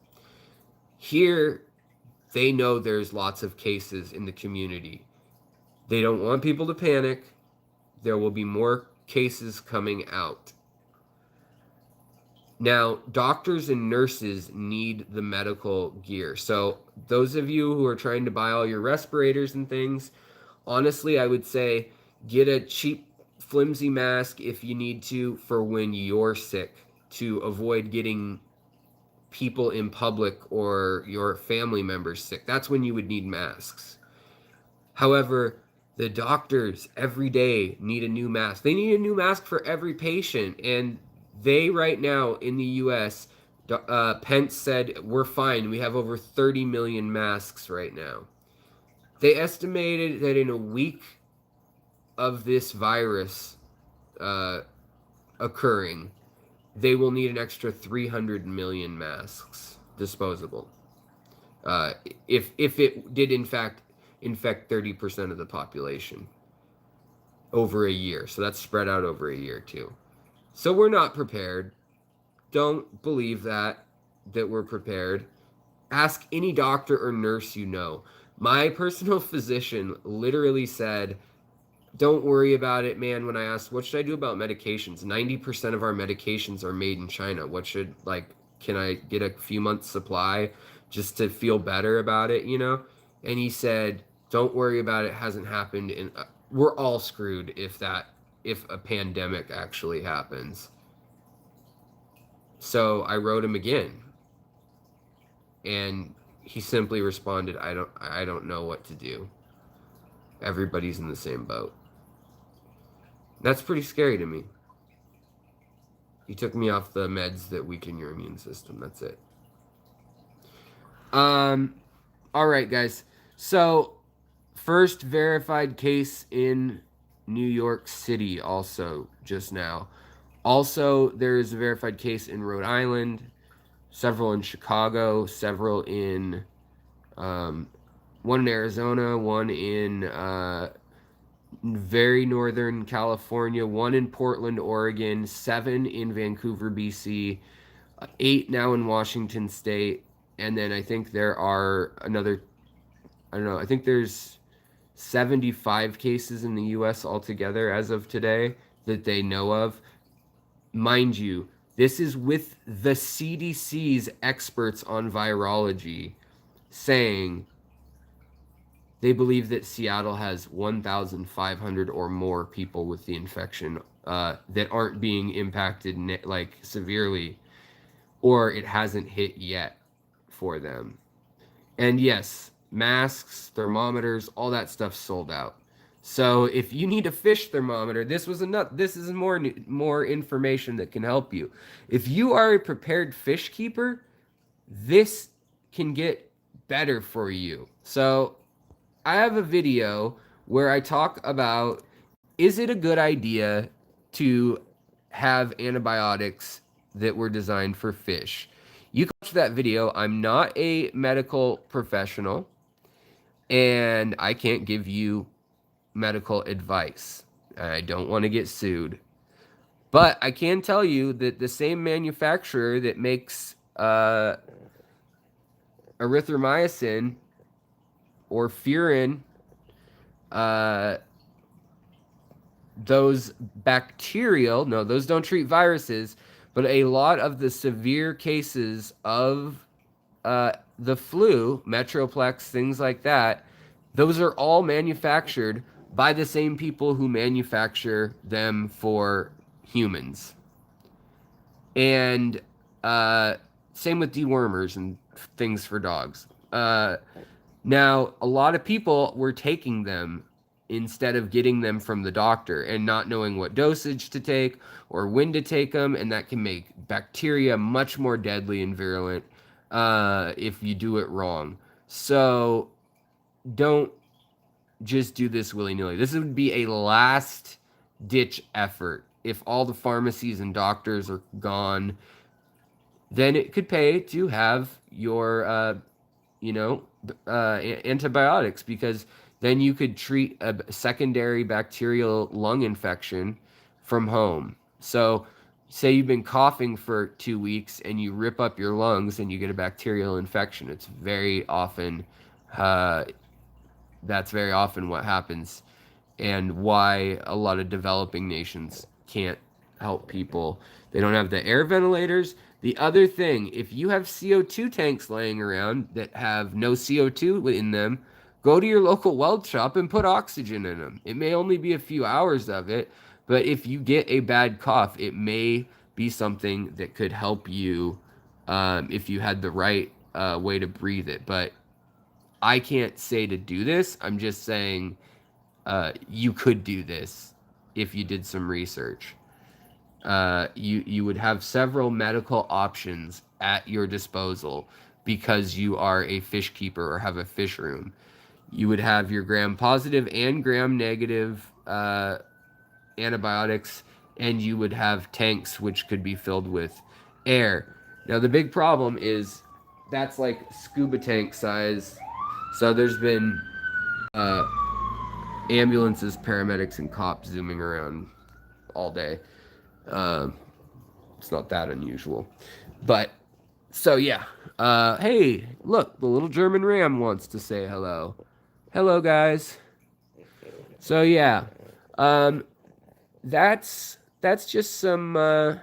Here, they know there's lots of cases in the community. They don't want people to panic. There will be more cases coming out. Now, doctors and nurses need the medical gear. So those of you who are trying to buy all your respirators and things, honestly, I would say get a cheap, flimsy mask if you need to for when you're sick to avoid getting people in public or your family members sick. That's when you would need masks. However, the doctors every day need a new mask. They need a new mask for every patient. And they right now in the U.S., Pence said, we're fine. We have over 30 million masks right now. They estimated that in a week of this virus occurring, they will need an extra 300 million masks, disposable. If it did, in fact, infect 30% of the population over a year. So that's spread out over a year, too. So we're not prepared. Don't believe that we're prepared. Ask any doctor or nurse you know. My personal physician literally said, don't worry about it, man. When I asked, what should I do about medications? 90% of our medications are made in China. What should, can I get a few months supply just to feel better about it, you know? And he said, don't worry about it. It hasn't happened. And we're all screwed if a pandemic actually happens. So I wrote him again. And he simply responded, I don't know what to do. Everybody's in the same boat. That's pretty scary to me. He took me off the meds that weaken your immune system. That's it. All right, guys. So, first verified case in New York City also just now. Also, there is a verified case in Rhode Island, several in Chicago, several in, one in Arizona, one in very northern California, one in Portland, Oregon, 7 in Vancouver, BC, 8 now in Washington State, and then I think there are another, I don't know, I think there's 75 cases in the U.S. altogether as of today that they know of. Mind you, this is with the CDC's experts on virology saying they believe that Seattle has 1,500 or more people with the infection that aren't being impacted severely, or it hasn't hit yet for them. And yes, masks, thermometers, all that stuff sold out. So if you need a fish thermometer, this is more information that can help you. If you are a prepared fish keeper, this can get better for you. So I have a video where I talk about, is it a good idea to have antibiotics that were designed for fish? You can watch that video. I'm not a medical professional, and I can't give you medical advice. I don't want to get sued. But I can tell you that the same manufacturer that makes erythromycin or furin, those bacterial, no, those don't treat viruses, but a lot of the severe cases of the flu, Metroplex, things like that, those are all manufactured by the same people who manufacture them for humans. And same with dewormers and things for dogs. Now, a lot of people were taking them instead of getting them from the doctor and not knowing what dosage to take or when to take them, and that can make bacteria much more deadly and virulent if you do it wrong. So don't just do this willy-nilly. This would be a last-ditch effort. If all the pharmacies and doctors are gone, then it could pay to have your, antibiotics, because then you could treat a secondary bacterial lung infection from home. So say you've been coughing for 2 weeks and you rip up your lungs and you get a bacterial infection. It's very often, that's very often what happens, and why a lot of developing nations can't help people. They don't have the air ventilators. The other thing, if you have CO2 tanks laying around that have no CO2 in them, go to your local weld shop and put oxygen in them. It may only be a few hours of it, but if you get a bad cough, it may be something that could help you if you had the right way to breathe it. But I can't say to do this. I'm just saying you could do this if you did some research. You would have several medical options at your disposal because you are a fish keeper or have a fish room. You would have your gram-positive and gram-negative antibiotics, and you would have tanks which could be filled with air. Now, the big problem is that's like scuba tank size. So there's been ambulances, paramedics, and cops zooming around all day. It's not that unusual. But, so yeah. Hey, look, the little German Ram wants to say hello. Hello, guys. So yeah. That's just some,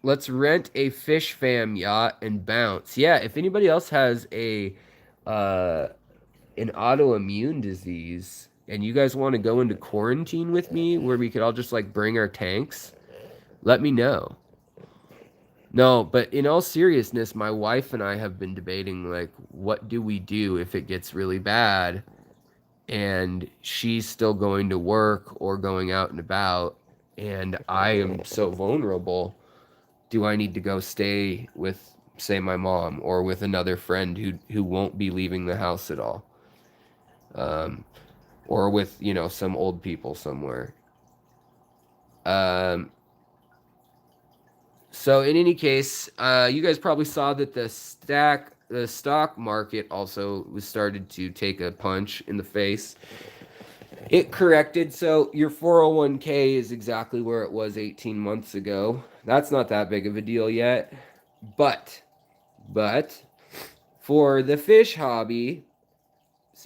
let's rent a fish fam yacht and bounce. Yeah, if anybody else has an autoimmune disease and you guys want to go into quarantine with me where we could all just like bring our tanks, let me know. No, but in all seriousness, my wife and I have been debating, like, what do we do if it gets really bad and she's still going to work or going out and about and I am so vulnerable? Do I need to go stay with, say, my mom or with another friend who won't be leaving the house at all? Or with, some old people somewhere. So in any case, you guys probably saw that the stock market also was started to take a punch in the face. It corrected, so your 401k is exactly where it was 18 months ago. That's not that big of a deal yet. But for the fish hobby,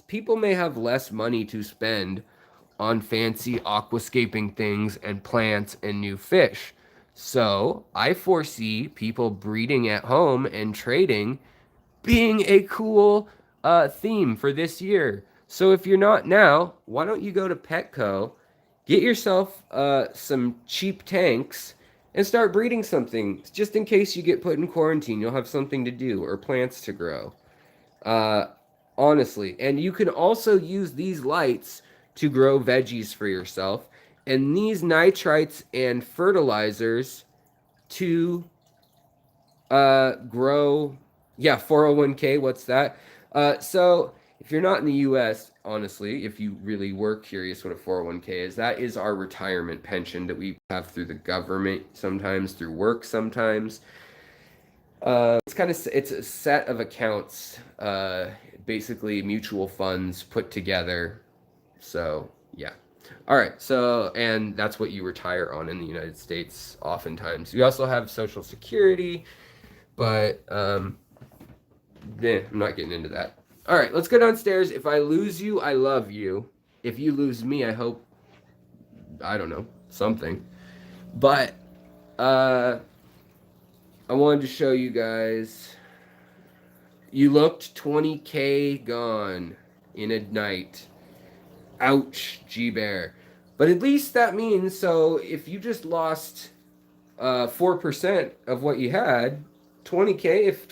people may have less money to spend on fancy aquascaping things and plants and new fish. So I foresee people breeding at home and trading being a cool theme for this year. So if you're not now, why don't you go to Petco, get yourself some cheap tanks, and start breeding something. Just in case you get put in quarantine, you'll have something to do or plants to grow. Honestly. And you can also use these lights to grow veggies for yourself. And these nitrites and fertilizers to grow, 401k, what's that? So if you're not in the US, honestly, if you really were curious what a 401k is, that is our retirement pension that we have through the government, sometimes through work, sometimes. It's a set of accounts, basically mutual funds put together. So, yeah. All right. So, and that's what you retire on in the United States oftentimes. We also have Social Security, but I'm not getting into that. All right, let's go downstairs. If I lose you, I love you. If you lose me, I hope, I don't know, something. But I wanted to show you guys. You looked 20K gone in a night. Ouch, G-Bear. But at least that means, so if you just lost 4% of what you had, 20K, if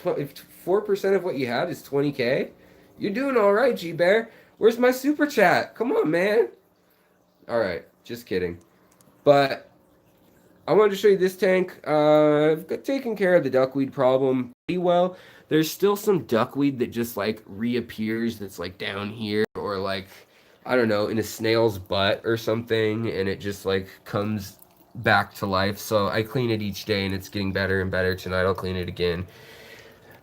4% of what you had is 20K, you're doing all right, G-Bear. Where's my super chat? Come on, man. All right, just kidding. But I wanted to show you this tank. I've taken care of the duckweed problem pretty well. There's still some duckweed that just like reappears that's like down here or like, I don't know, in a snail's butt or something, and it just like comes back to life. So I clean it each day and it's getting better and better. Tonight I'll clean it again.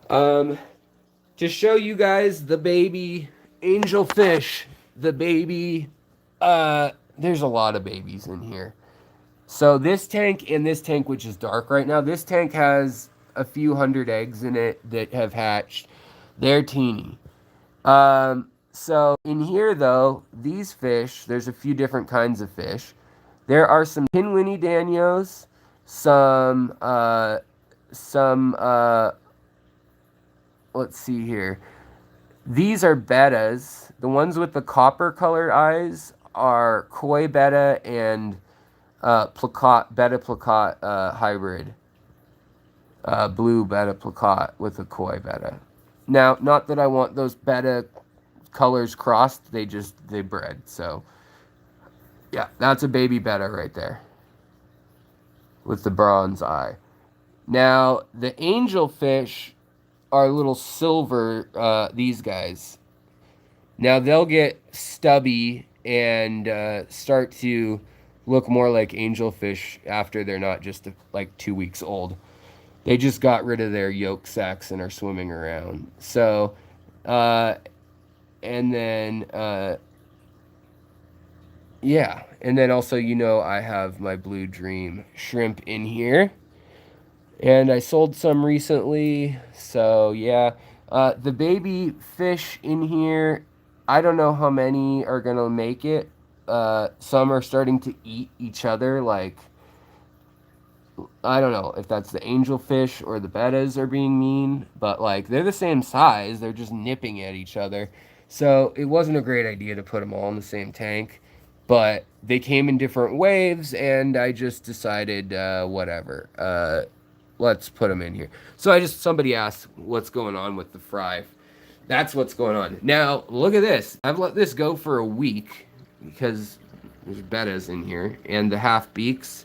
To show you guys the baby angelfish, the baby, there's a lot of babies in here. So this tank and this tank, which is dark right now, this tank has a few hundred eggs in it that have hatched. They're teeny. So in here though, these fish, there's a few different kinds of fish. There are some pinwinny danios, let's see here. These are bettas. The ones with the copper colored eyes are koi betta and plakat, betta plakat hybrid. Blue betta plakat with a koi betta. Now, not that I want those betta colors crossed, they bred. So, yeah, that's a baby betta right there with the bronze eye. Now, the angelfish are little silver, these guys. Now, they'll get stubby and start to look more like angelfish after they're not just like 2 weeks old. They just got rid of their yolk sacs and are swimming around. So, and then, yeah. And then also, you know, I have my blue dream shrimp in here. And I sold some recently. So, yeah. The baby fish in here, I don't know how many are going to make it. Some are starting to eat each other, like, I don't know if that's the angelfish or the bettas are being mean, but like they're the same size, they're just nipping at each other. So it wasn't a great idea to put them all in the same tank, but they came in different waves and I just decided, whatever, let's put them in here. So somebody asked what's going on with the fry. That's what's going on. Now, look at this. I've let this go for a week because there's bettas in here and the half beaks.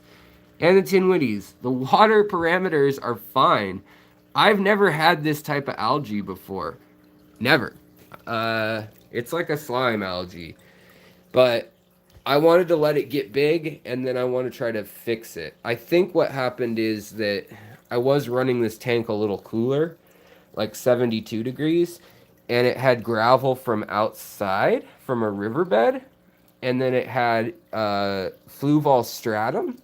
And the tinwitties. The water parameters are fine. I've never had this type of algae before. Never. It's like a slime algae. But I wanted to let it get big, and then I want to try to fix it. I think what happened is that I was running this tank a little cooler, like 72 degrees, and it had gravel from outside, from a riverbed, and then it had fluval stratum,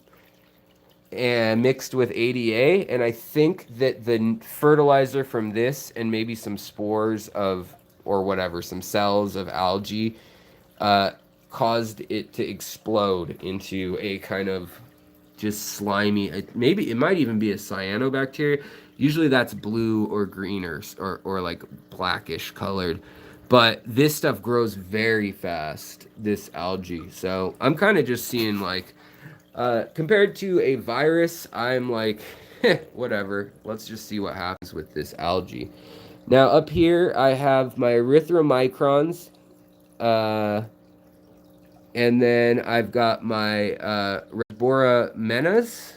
and mixed with ADA, and I think that the fertilizer from this and maybe some spores of, or whatever, some cells of algae caused it to explode into a kind of just slimy, maybe it might even be a cyanobacteria. Usually that's blue or green or like blackish colored, but this stuff grows very fast, this algae. So I'm kind of just seeing like, compared to a virus, I'm like, whatever. Let's just see what happens with this algae. Now, up here, I have my erythromicrons. And then I've got my Resbora menas.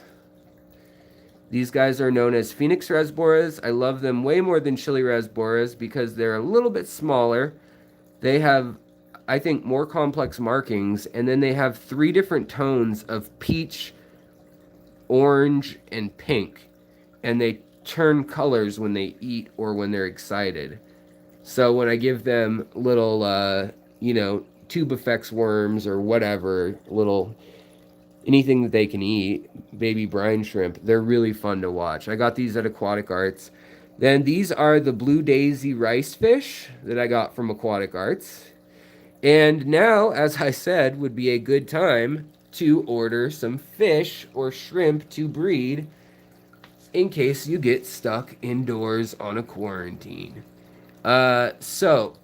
These guys are known as Phoenix Resboras. I love them way more than Chili Resboras because they're a little bit smaller. They have, I think, more complex markings, and then they have 3 different tones of peach, orange, and pink, and they turn colors when they eat or when they're excited. So when I give them little, tube effects worms or whatever, little anything that they can eat, baby brine shrimp, they're really fun to watch. I got these at Aquatic Arts. Then these are the blue daisy rice fish that I got from Aquatic Arts. And now, as I said, would be a good time to order some fish or shrimp to breed in case you get stuck indoors on a quarantine. So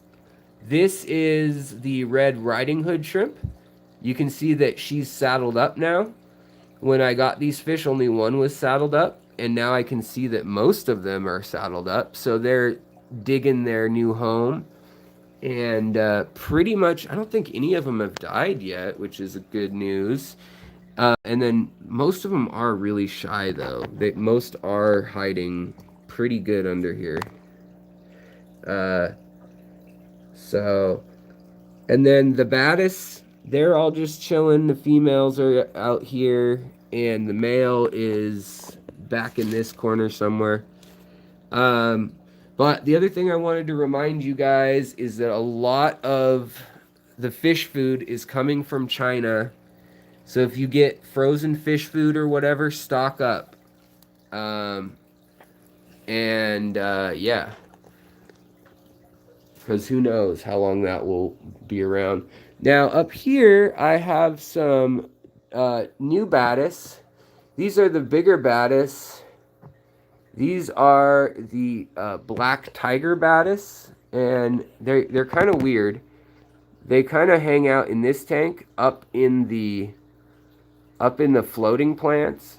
this is the Red Riding Hood shrimp. You can see that she's saddled up now. When I got these fish, only one was saddled up, and now I can see that most of them are saddled up. So they're digging their new home. And pretty much, I don't think any of them have died yet, which is good news. And then most of them are really shy, though. Most are hiding pretty good under here. And then the Battis, they're all just chilling. The females are out here, and the male is back in this corner somewhere. But the other thing I wanted to remind you guys is that a lot of the fish food is coming from China. So if you get frozen fish food or whatever, stock up. Yeah. Because who knows how long that will be around. Now up here, I have some new Battis. These are the bigger Battis. These are the black tiger Battis, and they're kind of weird. They kind of hang out in this tank up in the floating plants,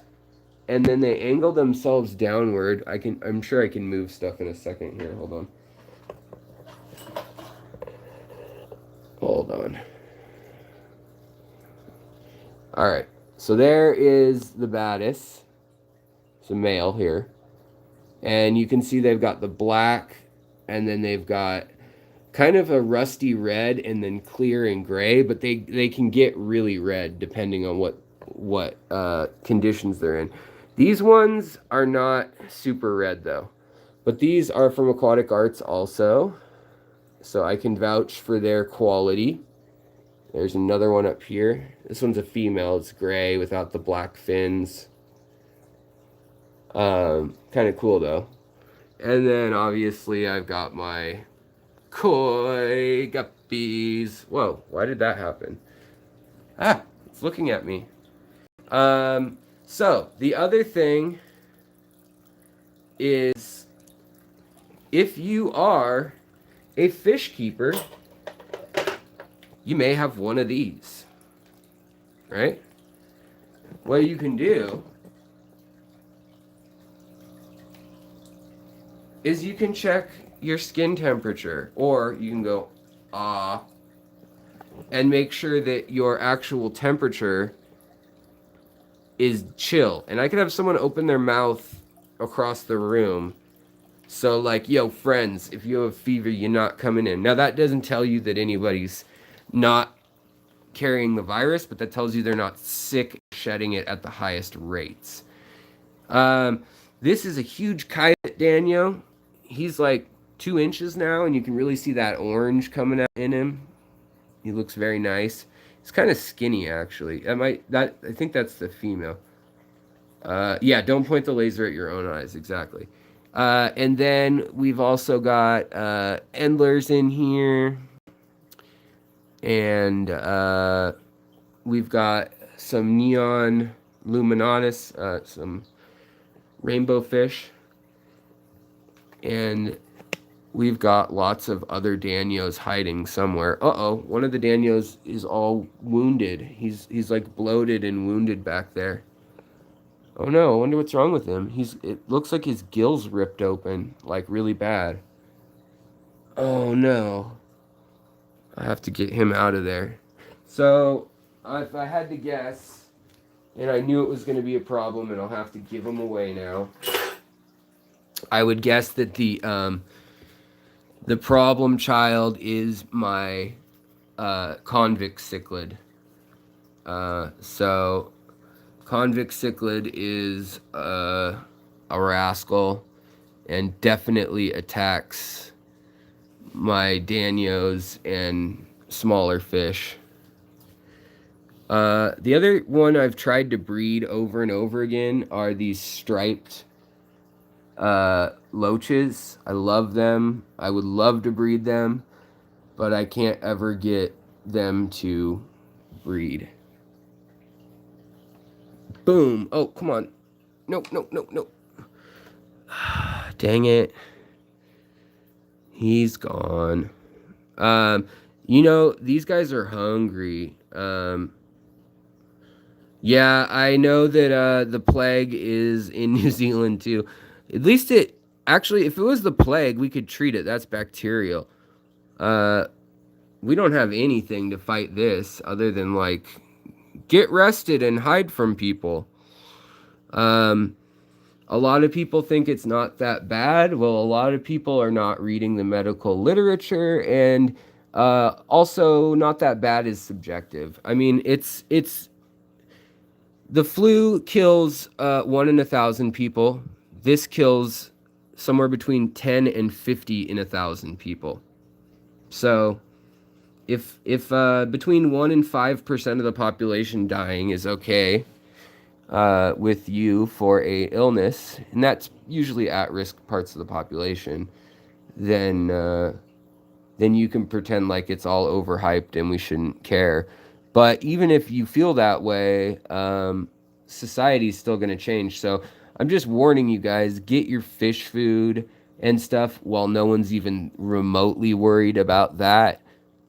and then they angle themselves downward. I'm sure I can move stuff in a second here. Hold on. All right. So there is the Battis. It's a male here. And you can see they've got the black, and then they've got kind of a rusty red, and then clear and gray, but they can get really red depending on what conditions they're in. These ones are not super red, though. But these are from Aquatic Arts also, so I can vouch for their quality. There's another one up here. This one's a female. It's gray without the black fins. Kind of cool though. And then obviously I've got my koi guppies. Whoa, why did that happen? It's looking at me. So the other thing is, if you are a fish keeper, you may have one of these, right? What you can do is you can check your skin temperature, or you can go, and make sure that your actual temperature is chill. And I could have someone open their mouth across the room. So like, yo, friends, if you have a fever, you're not coming in. Now that doesn't tell you that anybody's not carrying the virus, but that tells you they're not sick, shedding it at the highest rates. This is a huge coyote Daniel. He's like 2 inches now, and you can really see that orange coming out in him. He looks very nice. He's kind of skinny, actually. I think that's the female. Yeah, don't point the laser at your own eyes, exactly. And then we've also got endlers in here. And we've got some neon luminatus, some rainbow fish. And we've got lots of other Danios hiding somewhere. One of the Danios is all wounded. He's like bloated and wounded back there. Oh no, I wonder what's wrong with him. It looks like his gills ripped open, like really bad. Oh no. I have to get him out of there. So, if I had to guess, and I knew it was going to be a problem, and I'll have to give him away now, I would guess that the problem child is my convict cichlid. So convict cichlid is a rascal and definitely attacks my Danios and smaller fish. The other one I've tried to breed over and over again are these striped loaches. I love them. I would love to breed them, but I can't ever get them to breed. Boom. Oh, come on. No, no, no, no. Dang it. He's gone. You know, these guys are hungry. Yeah, I know that the plague is in New Zealand too. At least actually, if it was the plague, we could treat it. That's bacterial. We don't have anything to fight this other than like get rested and hide from people. A lot of people think it's not that bad. Well, a lot of people are not reading the medical literature, and also not that bad is subjective. I mean, it's the flu kills 1 in 1,000 people. This kills somewhere between 10 and 50 in 1,000 people. So if between 1 and 5% of the population dying is okay with you for a illness, and that's usually at-risk parts of the population, then you can pretend like it's all overhyped and we shouldn't care. But even if you feel that way, society's still going to change. So I'm just warning you guys, get your fish food and stuff while no one's even remotely worried about that.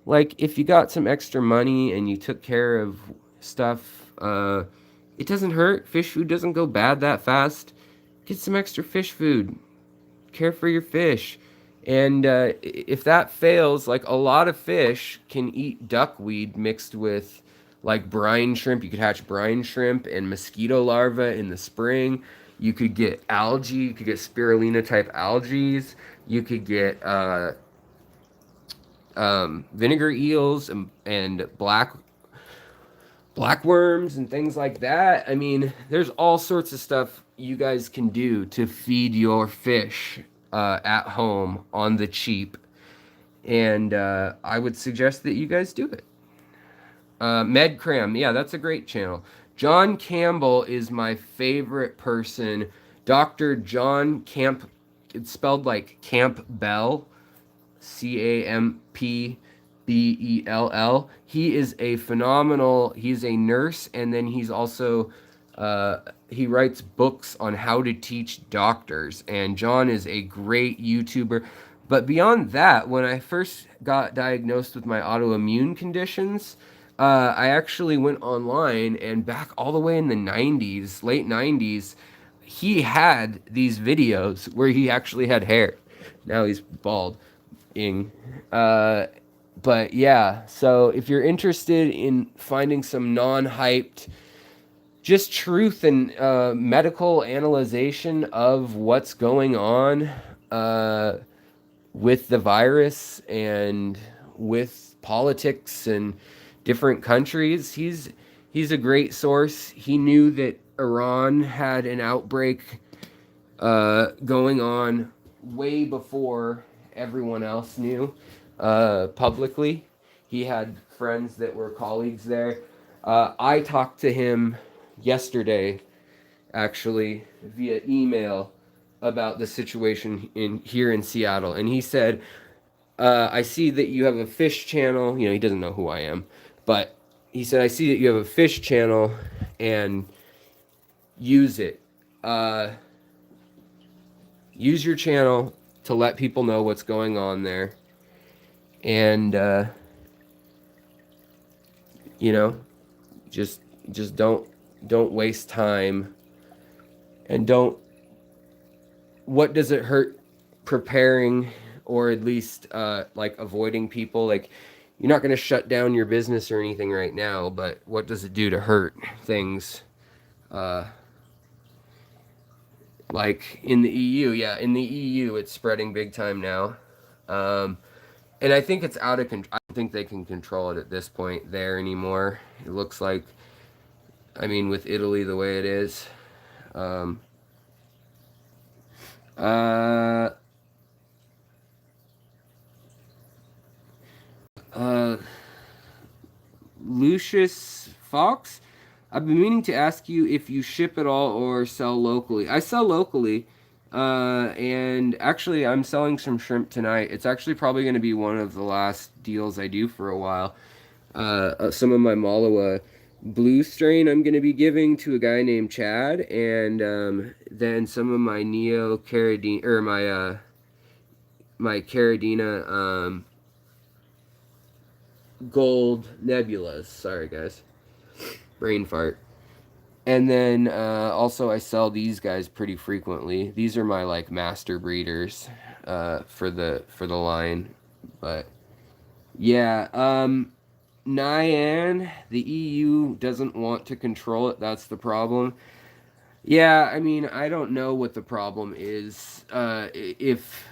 Like, if you got some extra money and you took care of stuff, it doesn't hurt. Fish food doesn't go bad that fast. Get some extra fish food. Care for your fish. And if that fails, like a lot of fish can eat duckweed mixed with like brine shrimp. You could hatch brine shrimp and mosquito larvae in the spring. You could get algae. You could get spirulina type algae. You could get vinegar eels and black worms and things like that. I mean, there's all sorts of stuff you guys can do to feed your fish at home on the cheap, and I would suggest that you guys do it. MedCram, yeah, that's a great channel. John Campbell is my favorite person. Dr. John Camp, it's spelled like Campbell, Campbell. He is a phenomenal, he's a nurse, and then he's also he writes books on how to teach doctors, and John is a great YouTuber. But beyond that, when I first got diagnosed with my autoimmune conditions, I actually went online, and back all the way in the 90s, late 90s, he had these videos where he actually had hair. Now he's bald-ing. But yeah, so if you're interested in finding some non-hyped, just truth and medical analyzation of what's going on with the virus and with politics and different countries, he's a great source. He knew that Iran had an outbreak going on way before everyone else knew publicly. He had friends that were colleagues there. I talked to him yesterday, actually, via email about the situation here in Seattle, and he said, I see that you have a fish channel. You know, he doesn't know who I am, but he said, I see that you have a fish channel, and use it. Use your channel to let people know what's going on there, and you know, just don't waste time, and what does it hurt preparing, or at least like avoiding people? Like, you're not going to shut down your business or anything right now, but what does it do to hurt things? Like in the EU, yeah, in the EU, it's spreading big time now. And I think it's out of control. I don't think they can control it at this point there anymore. It looks like, I mean, with Italy the way it is. Lucius Fox, I've been meaning to ask you if you ship at all or sell locally. I sell locally. And actually, I'm selling some shrimp tonight. It's actually probably going to be one of the last deals I do for a while. Some of my Malawa blue strain I'm going to be giving to a guy named Chad, and then some of my Neo Caridina or my Caridina gold nebulas. Sorry, guys, brain fart. And then also I sell these guys pretty frequently. These are my like master breeders for the line. But yeah, Nyan, the EU doesn't want to control it. That's the problem. Yeah, I mean, I don't know what the problem is. If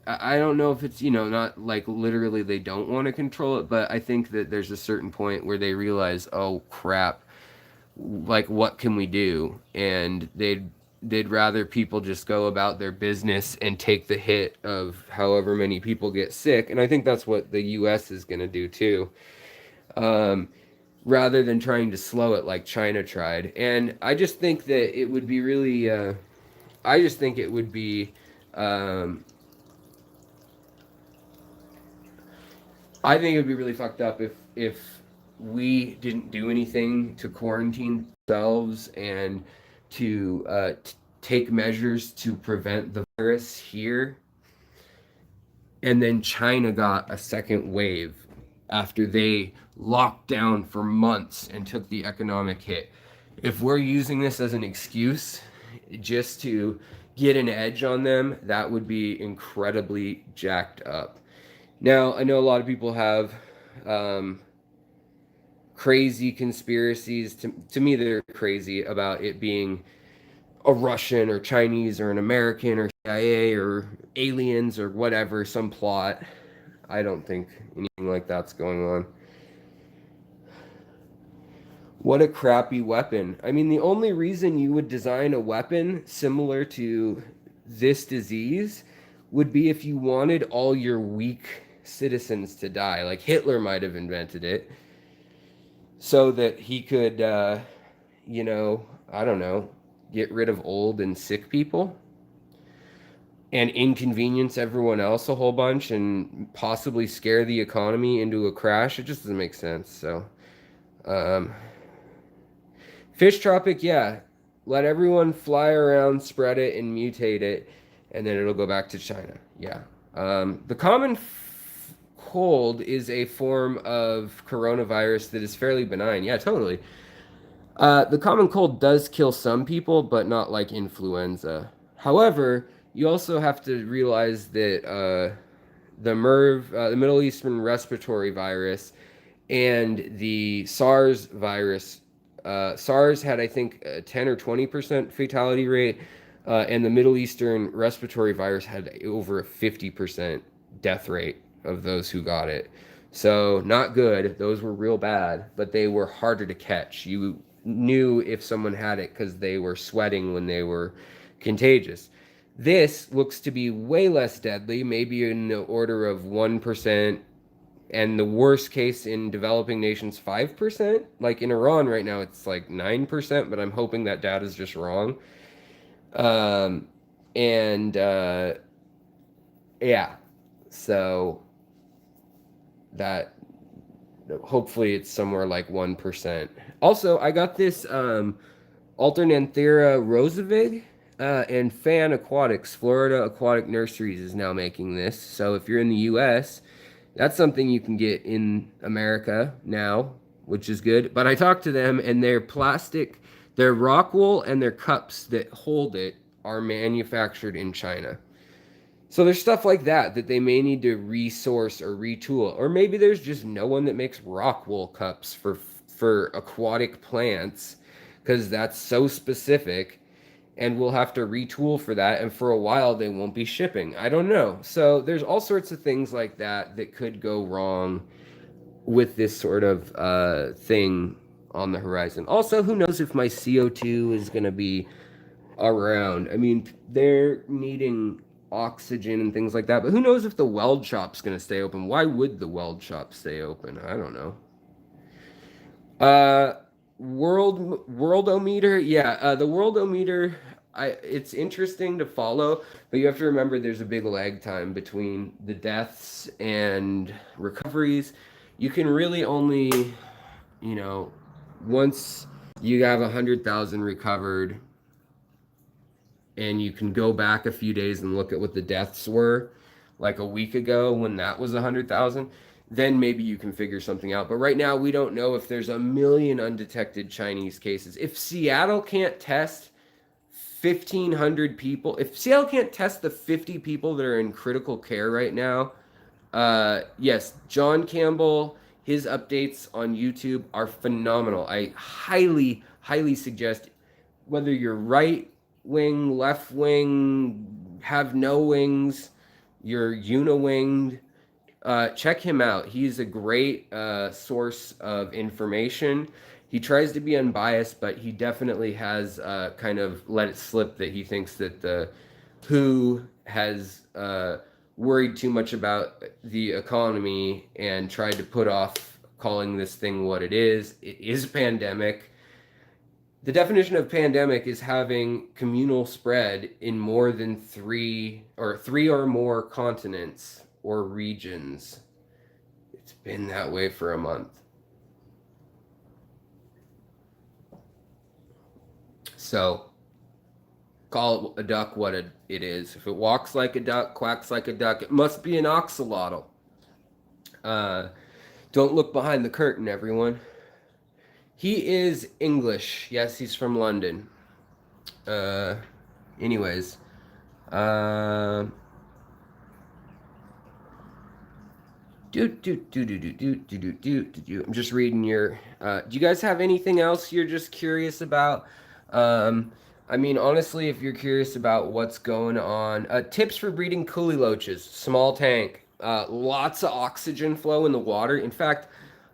I don't know if it's, not like literally they don't want to control it, but I think that there's a certain point where they realize, oh crap, like what can we do? And they'd rather people just go about their business and take the hit of however many people get sick. And I think that's what the US is going to do too. Um, Rather than trying to slow it like China tried. And I just think that it would be really I just think it would be I think it would be really fucked up if we didn't do anything to quarantine ourselves and to take measures to prevent the virus here, and then China got a second wave after they locked down for months and took the economic hit. If we're using this as an excuse just to get an edge on them, that would be incredibly jacked up. Now, I know a lot of people have crazy conspiracies. To me, they're crazy about it being a Russian or Chinese or an American or CIA or aliens or whatever, some plot. I don't think anything like that's going on. What a crappy weapon. I mean, the only reason you would design a weapon similar to this disease would be if you wanted all your weak citizens to die. Like Hitler might have invented it so that he could, I don't know, get rid of old and sick people and inconvenience everyone else a whole bunch and possibly scare the economy into a crash. It just doesn't make sense. So, fish tropic, yeah. Let everyone fly around, spread it, and mutate it, and then it'll go back to China. Yeah. The common cold is a form of coronavirus that is fairly benign. Yeah, totally. The common cold does kill some people, but not like influenza. However, you also have to realize that the the Middle Eastern respiratory virus, and the SARS virus. SARS had, I think, a 10 or 20% fatality rate, and the Middle Eastern respiratory virus had over a 50% death rate of those who got it. So, not good. Those were real bad, but they were harder to catch. You knew if someone had it because they were sweating when they were contagious. This looks to be way less deadly, maybe in the order of 1%, and the worst case in developing nations 5%. Like in Iran right now it's like 9%, but I'm hoping that data is just wrong. And yeah, so that hopefully it's somewhere like 1%. Also, I got this Alternanthera rosavig, and Fan Aquatics, Florida Aquatic Nurseries, is now making this. So if you're in the US, that's something you can get in America now, which is good. But I talked to them, and their plastic, their rock wool, and their cups that hold it are manufactured in China. So there's stuff like that that they may need to resource or retool. Or maybe there's just no one that makes rock wool cups for aquatic plants because that's so specific, and we'll have to retool for that, and for a while they won't be shipping. I don't know. So there's all sorts of things like that that could go wrong with this sort of thing on the horizon. Also, who knows if my CO2 is going to be around. I mean, they're needing oxygen and things like that, but who knows if the weld shop's going to stay open. Why would the weld shop stay open? I don't know. Worldometer, yeah, the worldometer, it's interesting to follow, but you have to remember there's a big lag time between the deaths and recoveries. You can really only, you know, once you have 100,000 recovered, and you can go back a few days and look at what the deaths were like a week ago when that was 100,000, then maybe you can figure something out. But right now we don't know if there's a million undetected Chinese cases. If Seattle can't test 1,500 people, if Seattle can't test the 50 people that are in critical care right now, yes, John Campbell, his updates on YouTube are phenomenal. I highly, highly suggest, whether you're right wing, left wing, have no wings, you're uni-winged, check him out. He's a great source of information. He tries to be unbiased, but he definitely has kind of let it slip that he thinks that the WHO has worried too much about the economy and tried to put off calling this thing what it is. It is a pandemic. The definition of pandemic is having communal spread in more than three or more continents or regions. It's been that way for a month. So, call a duck what it is. If it walks like a duck, quacks like a duck, it must be an oxalotl. Don't look behind the curtain, everyone. He is English. Yes, he's from London. Anyways. I'm just reading your. Do you guys have anything else you're just curious about? I mean, honestly, if you're curious about what's going on, tips for breeding coolie loaches, small tank, lots of oxygen flow in the water. In fact,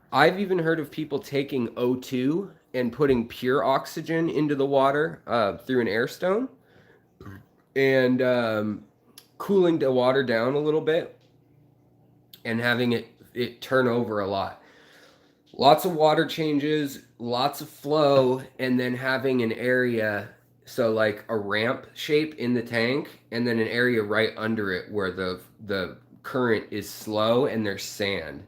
I've even heard of people taking O2 and putting pure oxygen into the water through an air stone and cooling the water down a little bit and having it turn over a lot. Lots of water changes, lots of flow, and then having an area, so like a ramp shape in the tank, and then an area right under it where the current is slow and there's sand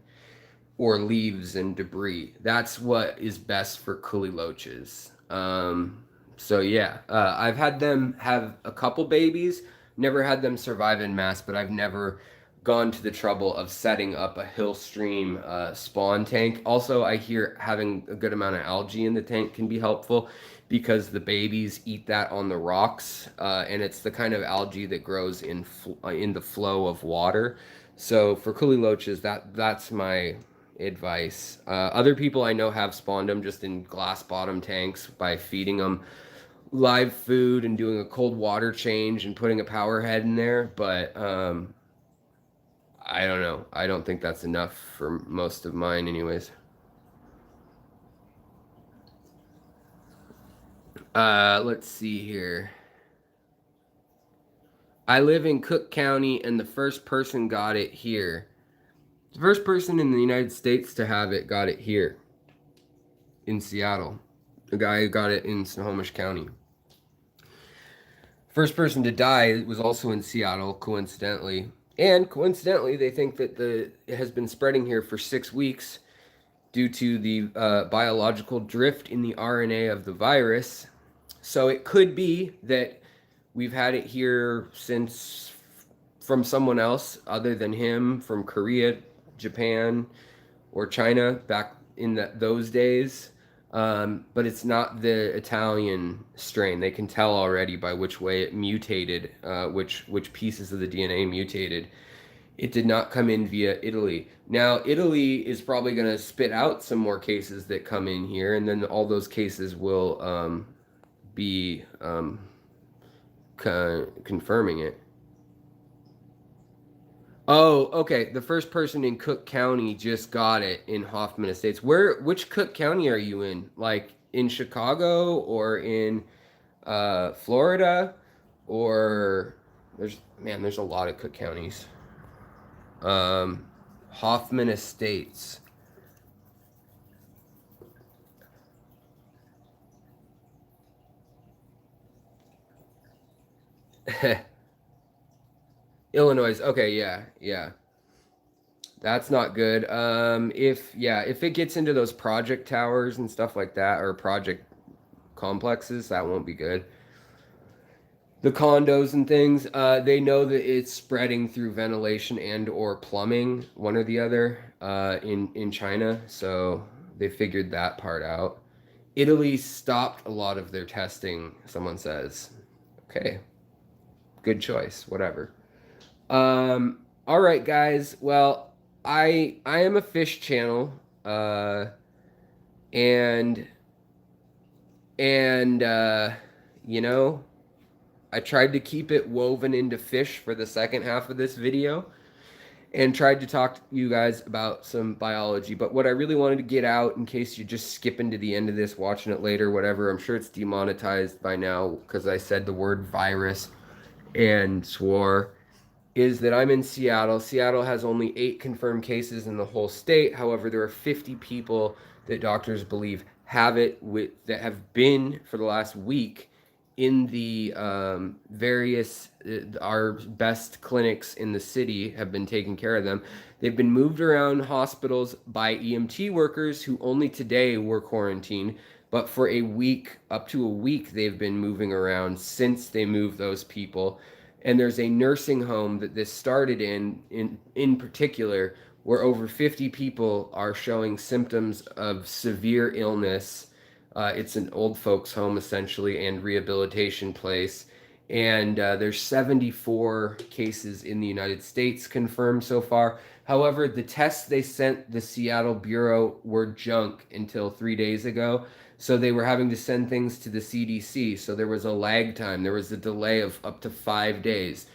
or leaves and debris. That's what is best for coolie loaches. So yeah, I've had them have a couple babies, never had them survive in mass, but I've never gone to the trouble of setting up a hill stream spawn tank. Also, I hear having a good amount of algae in the tank can be helpful because the babies eat that on the rocks, and it's the kind of algae that grows in the flow of water. So for coolie loaches, that's my advice. Other people I know have spawned them just in glass bottom tanks by feeding them live food and doing a cold water change and putting a power head in there, but I don't know. I don't think that's enough for most of mine anyways. Let's see here. I live in Cook County and the first person got it here. The first person in the United States to have it got it here in Seattle. The guy who got it in Snohomish County. First person to die was also in Seattle, coincidentally. And coincidentally, they think that it has been spreading here for 6 weeks due to the biological drift in the RNA of the virus. So it could be that we've had it here since from someone else other than him, from Korea, Japan, or China back in those days. But it's not the Italian strain. They can tell already by which way it mutated, which pieces of the DNA mutated. It did not come in via Italy. Now, Italy is probably going to spit out some more cases that come in here, and then all those cases will be confirming it. Oh, okay. The first person in Cook County just got it in Hoffman Estates. Which Cook County are you in? Like in Chicago or in Florida? Or there's a lot of Cook Counties. Hoffman Estates. Illinois. Okay, yeah, yeah. That's not good. If it gets into those project towers and stuff like that, or project complexes, that won't be good. The condos and things, they know that it's spreading through ventilation and or plumbing, one or the other, in China. So they figured that part out. Italy stopped a lot of their testing. Someone says, okay, good choice, whatever. All right, guys. Well, I am a fish channel, and and you know, I tried to keep it woven into fish for the second half of this video, and tried to talk to you guys about some biology. But what I really wanted to get out, in case you're just skipping to the end of this, watching it later, whatever, I'm sure it's demonetized by now because I said the word virus and swore, is that I'm in Seattle. Seattle has only 8 confirmed cases in the whole state. However, there are 50 people that doctors believe have it, that have been for the last week in the various, our best clinics in the city have been taking care of them. They've been moved around hospitals by EMT workers who only today were quarantined, but for a week, up to a week, they've been moving around since they moved those people. And there's a nursing home that this started in particular, where over 50 people are showing symptoms of severe illness. It's an old folks home essentially and rehabilitation place. And there's 74 cases in the United States confirmed so far. However, the tests they sent the Seattle Bureau were junk until 3 days ago. So they were having to send things to the CDC. So there was a lag time. There was a delay of up to 5 days.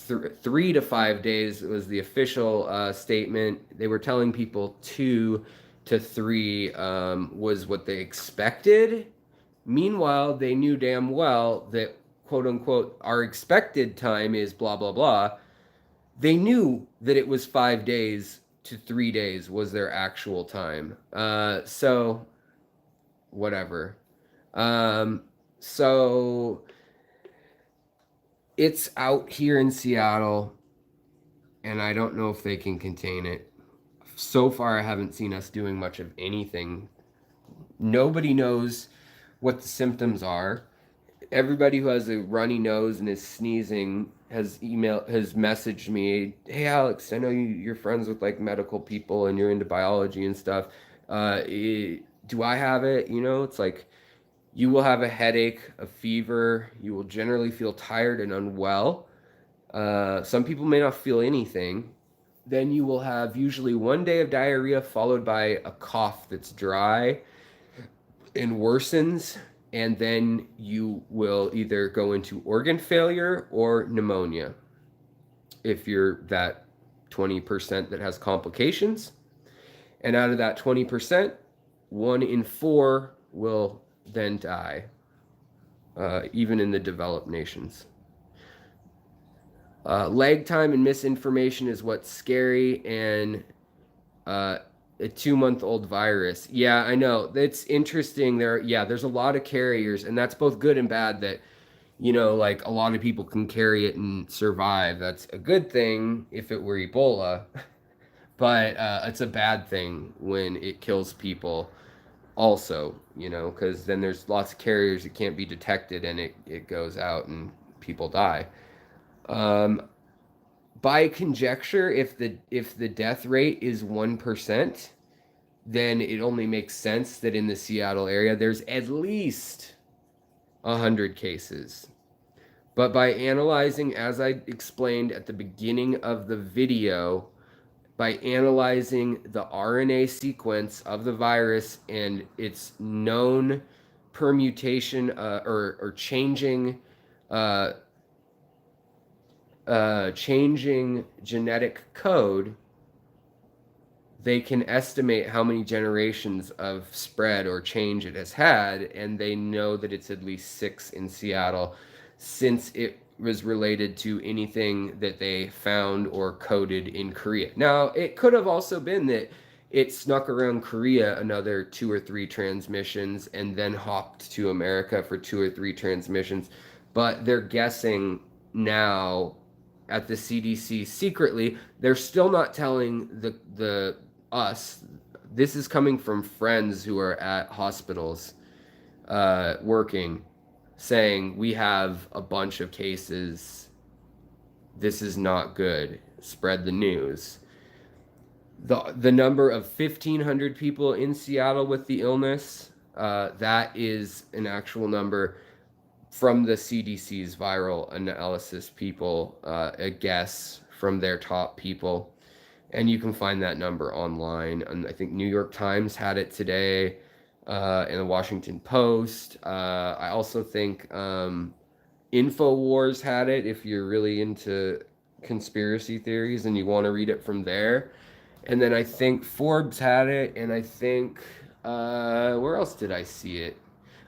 3 to 5 days was the official statement. They were telling people 2 to 3 was what they expected. Meanwhile, they knew damn well that, quote unquote, our expected time is blah, blah, blah. They knew that it was 5 days to 3 days was their actual time. So whatever. So it's out here in Seattle, and I don't know if they can contain it. So far, I haven't seen us doing much of anything. Nobody knows what the symptoms are. Everybody who has a runny nose and is sneezing has messaged me, hey Alex, I know you're friends with like medical people and you're into biology and stuff. Do I have it? You know, it's like you will have a headache, a fever. You will generally feel tired and unwell. Some people may not feel anything. Then you will have usually 1 day of diarrhea followed by a cough that's dry and worsens. And then you will either go into organ failure or pneumonia if you're that 20% that has complications. And out of that 20%, 1 in 4 will then die, even in the developed nations. Lag time and misinformation is what's scary, and a 2-month-old virus. Yeah, I know. That's interesting. There's a lot of carriers, and that's both good and bad that, you know, like a lot of people can carry it and survive. That's a good thing if it were Ebola, but it's a bad thing when it kills people also, you know, because then there's lots of carriers that can't be detected and it goes out and people die. By conjecture, if the death rate is 1%, then it only makes sense that in the Seattle area there's at least 100 cases. But by analyzing, as I explained at the beginning of the video, by analyzing the RNA sequence of the virus and its known permutation or changing genetic code, they can estimate how many generations of spread or change it has had, and they know that it's at least 6 in Seattle, since it was related to anything that they found or coded in Korea. Now, it could have also been that it snuck around Korea another 2 or 3 transmissions and then hopped to America for 2 or 3 transmissions, but they're guessing now at the CDC secretly. They're still not telling the us. This is coming from friends who are at hospitals working, saying we have a bunch of cases. This is not good. Spread the news. The number of 1,500 people in Seattle with the illness, that is an actual number from the CDC's viral analysis people, a guess from their top people. And you can find that number online. And I think New York Times had it today, and the Washington Post. I also think InfoWars had it, if you're really into conspiracy theories and you want to read it from there. And then I think Forbes had it, and I think, where else did I see it?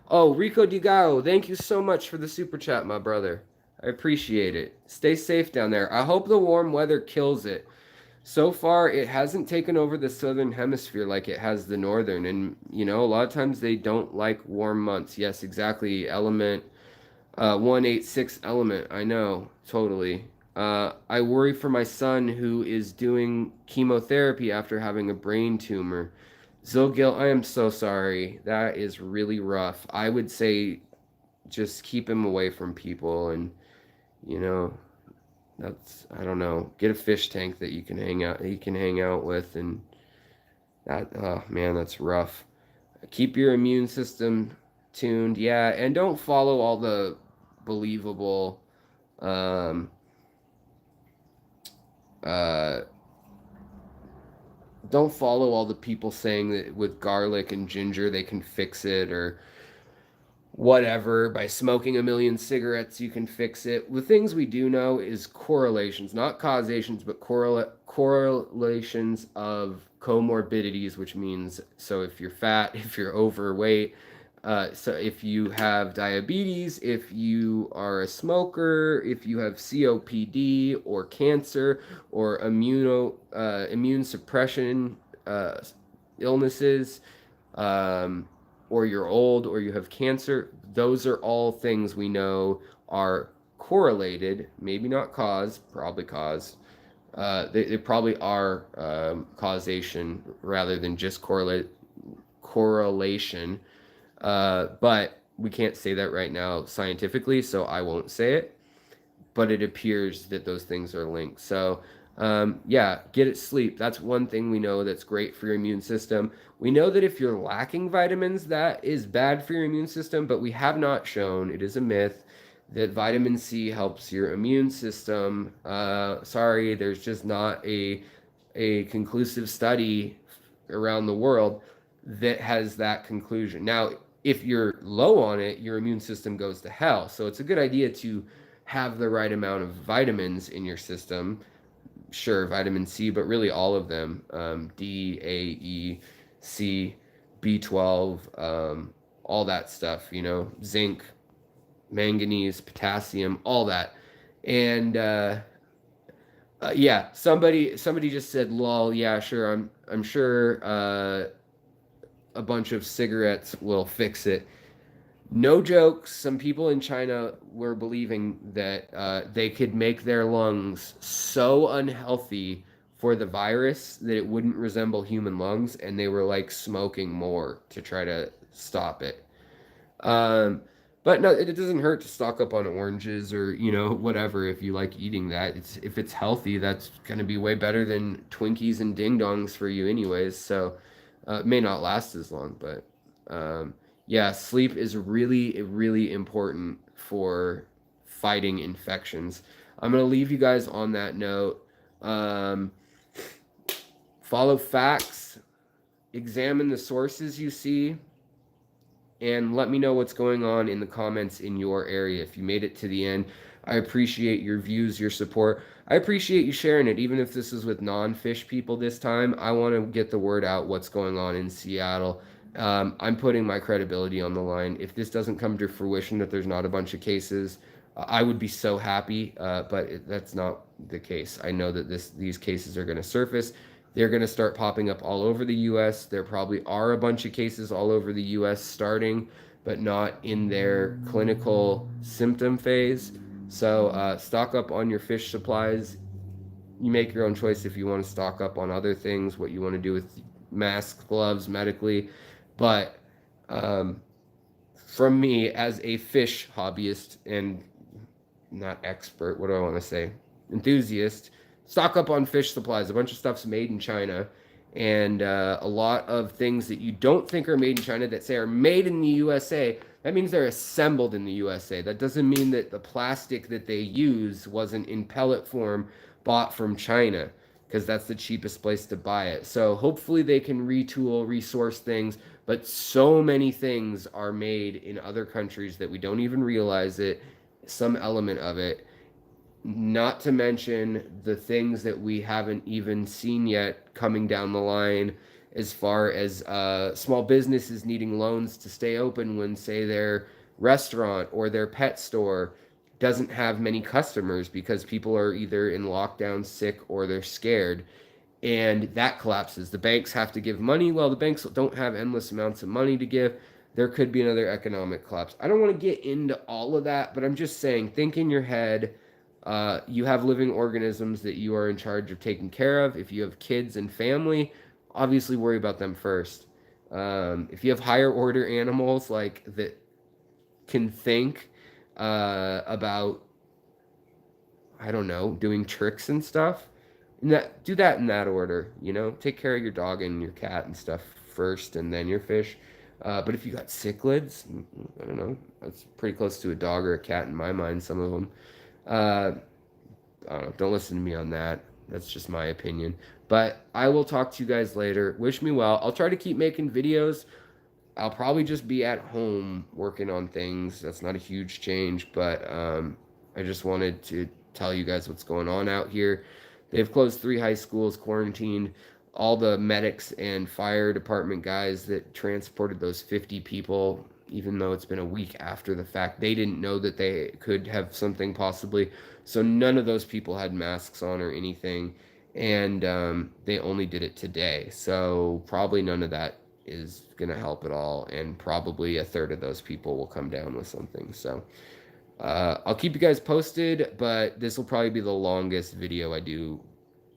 Oh, Rico Digao, thank you so much for the super chat, my brother. I appreciate it. Stay safe down there. I hope the warm weather kills it. So far, it hasn't taken over the southern hemisphere like it has the northern. And, you know, a lot of times they don't like warm months. Yes, exactly. Element 186 element. I know, totally. I worry for my son who is doing chemotherapy after having a brain tumor. Zilgil, I am so sorry. That is really rough. I would say just keep him away from people, and, you know, that's, I don't know, get a fish tank that you can hang out with, and that, oh man, that's rough. Keep your immune system tuned, yeah, and don't follow all the believable don't follow all the people saying that with garlic and ginger they can fix it, or whatever, by smoking a million cigarettes you can fix it. The things we do know is correlations, not causations, but correlations of comorbidities, which means, so if you're fat, if you're overweight, so if you have diabetes, if you are a smoker, if you have COPD or cancer or immune suppression illnesses, or you're old, or you have cancer, those are all things we know are correlated, maybe not cause, probably cause. They probably are causation rather than just correlation. But we can't say that right now scientifically, so I won't say it. But it appears that those things are linked. So, yeah, get it sleep. That's one thing we know that's great for your immune system. We know that if you're lacking vitamins, that is bad for your immune system, but we have not shown, it is a myth, that vitamin C helps your immune system. Sorry, there's just not a conclusive study around the world that has that conclusion. Now, if you're low on it, your immune system goes to hell. So it's a good idea to have the right amount of vitamins in your system. Sure, vitamin C, but really all of them, D, A, E, C, B12, all that stuff, you know, zinc, manganese, potassium, all that. And yeah, somebody just said, lol, yeah, sure, I'm sure a bunch of cigarettes will fix it. No jokes, some people in China were believing that they could make their lungs so unhealthy for the virus that it wouldn't resemble human lungs, and they were like smoking more to try to stop it. But no, it doesn't hurt to stock up on oranges, or, you know, whatever, if you like eating that. If it's healthy, that's going to be way better than Twinkies and Ding Dongs for you anyways. So it may not last as long, but yeah, sleep is really, really important for fighting infections. I'm going to leave you guys on that note. Follow facts, examine the sources you see, and let me know what's going on in the comments in your area. If you made it to the end, I appreciate your views, your support. I appreciate you sharing it, even if this is with non-fish people this time. I want to get the word out what's going on in Seattle. I'm putting my credibility on the line. If this doesn't come to fruition, that there's not a bunch of cases, I would be so happy, but that's not the case. I know that these cases are going to surface. They're going to start popping up all over the U.S. There probably are a bunch of cases all over the U.S. starting, but not in their clinical symptom phase. So stock up on your fish supplies. You make your own choice if you want to stock up on other things, what you want to do with masks, gloves, medically. But from me as a fish hobbyist and not expert, what do I want to say? Enthusiast, stock up on fish supplies. A bunch of stuff's made in China, and a lot of things that you don't think are made in China that say are made in the USA, that means they're assembled in the USA. That doesn't mean that the plastic that they use wasn't in pellet form bought from China, because that's the cheapest place to buy it. So hopefully they can retool, resource things, but so many things are made in other countries that we don't even realize it, some element of it. Not to mention the things that we haven't even seen yet coming down the line, as far as small businesses needing loans to stay open when, say, their restaurant or their pet store doesn't have many customers because people are either in lockdown, sick, or they're scared. And that collapses. The banks have to give money. Well, the banks don't have endless amounts of money to give. There could be another economic collapse. I don't want to get into all of that, but I'm just saying, think in your head. You have living organisms that you are in charge of taking care of. If you have kids and family, obviously worry about them first. If you have higher order animals like that can think about, I don't know, doing tricks and stuff, do that in that order. Take care of your dog and your cat and stuff first, and then your fish. But if you got cichlids, I don't know, that's pretty close to a dog or a cat in my mind, some of them. I don't know, don't listen to me on that. That's just my opinion. But I will talk to you guys later. Wish me well. I'll try to keep making videos. I'll probably just be at home working on things. That's not a huge change, but I just wanted to tell you guys what's going on out here. They've closed 3 high schools, quarantined all the medics and fire department guys that transported those 50 people, even though it's been a week after the fact. They didn't know that they could have something possibly. So none of those people had masks on or anything. And they only did it today. So probably none of that is going to help at all. And probably a third of those people will come down with something. So I'll keep you guys posted, but this will probably be the longest video I do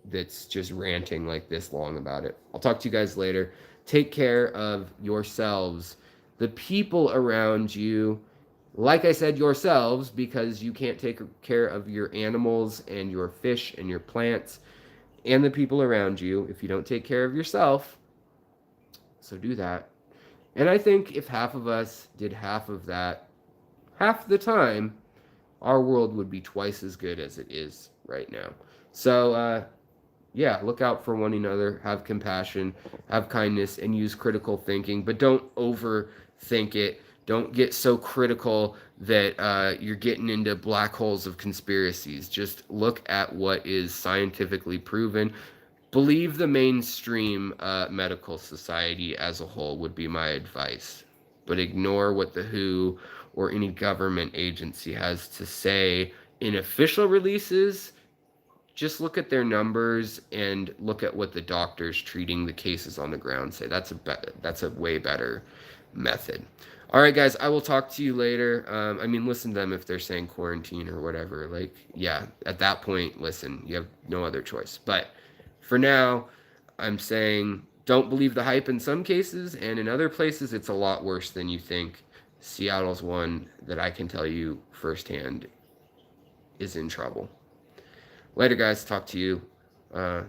that's just ranting like this long about it. I'll talk to you guys later. Take care of yourselves, the people around you, like I said, yourselves, because you can't take care of your animals and your fish and your plants and the people around you if you don't take care of yourself. So do that. And I think if half of us did half of that, half the time, our world would be twice as good as it is right now. So, yeah, look out for one another, have compassion, have kindness, and use critical thinking, but don't overthink it. Don't get so critical that you're getting into black holes of conspiracies. Just look at what is scientifically proven. Believe the mainstream medical society as a whole would be my advice, but ignore what the WHO or any government agency has to say in official releases. Just look at their numbers and look at what the doctors treating the cases on the ground say. That's a way better method. All right, guys, I will talk to you later. Listen to them if they're saying quarantine or whatever. Like, yeah, at that point, listen, you have no other choice. But for now, I'm saying don't believe the hype in some cases, and in other places, it's a lot worse than you think. Seattle's one that I can tell you firsthand is in trouble. Later, guys. Talk to you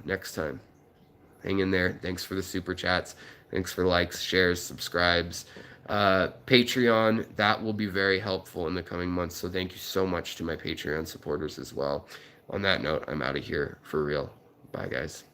next time. Hang in there. Thanks for the super chats. Thanks for likes, shares, subscribes. Patreon, that will be very helpful in the coming months. So thank you so much to my Patreon supporters as well. On that note, I'm out of here for real. Bye, guys.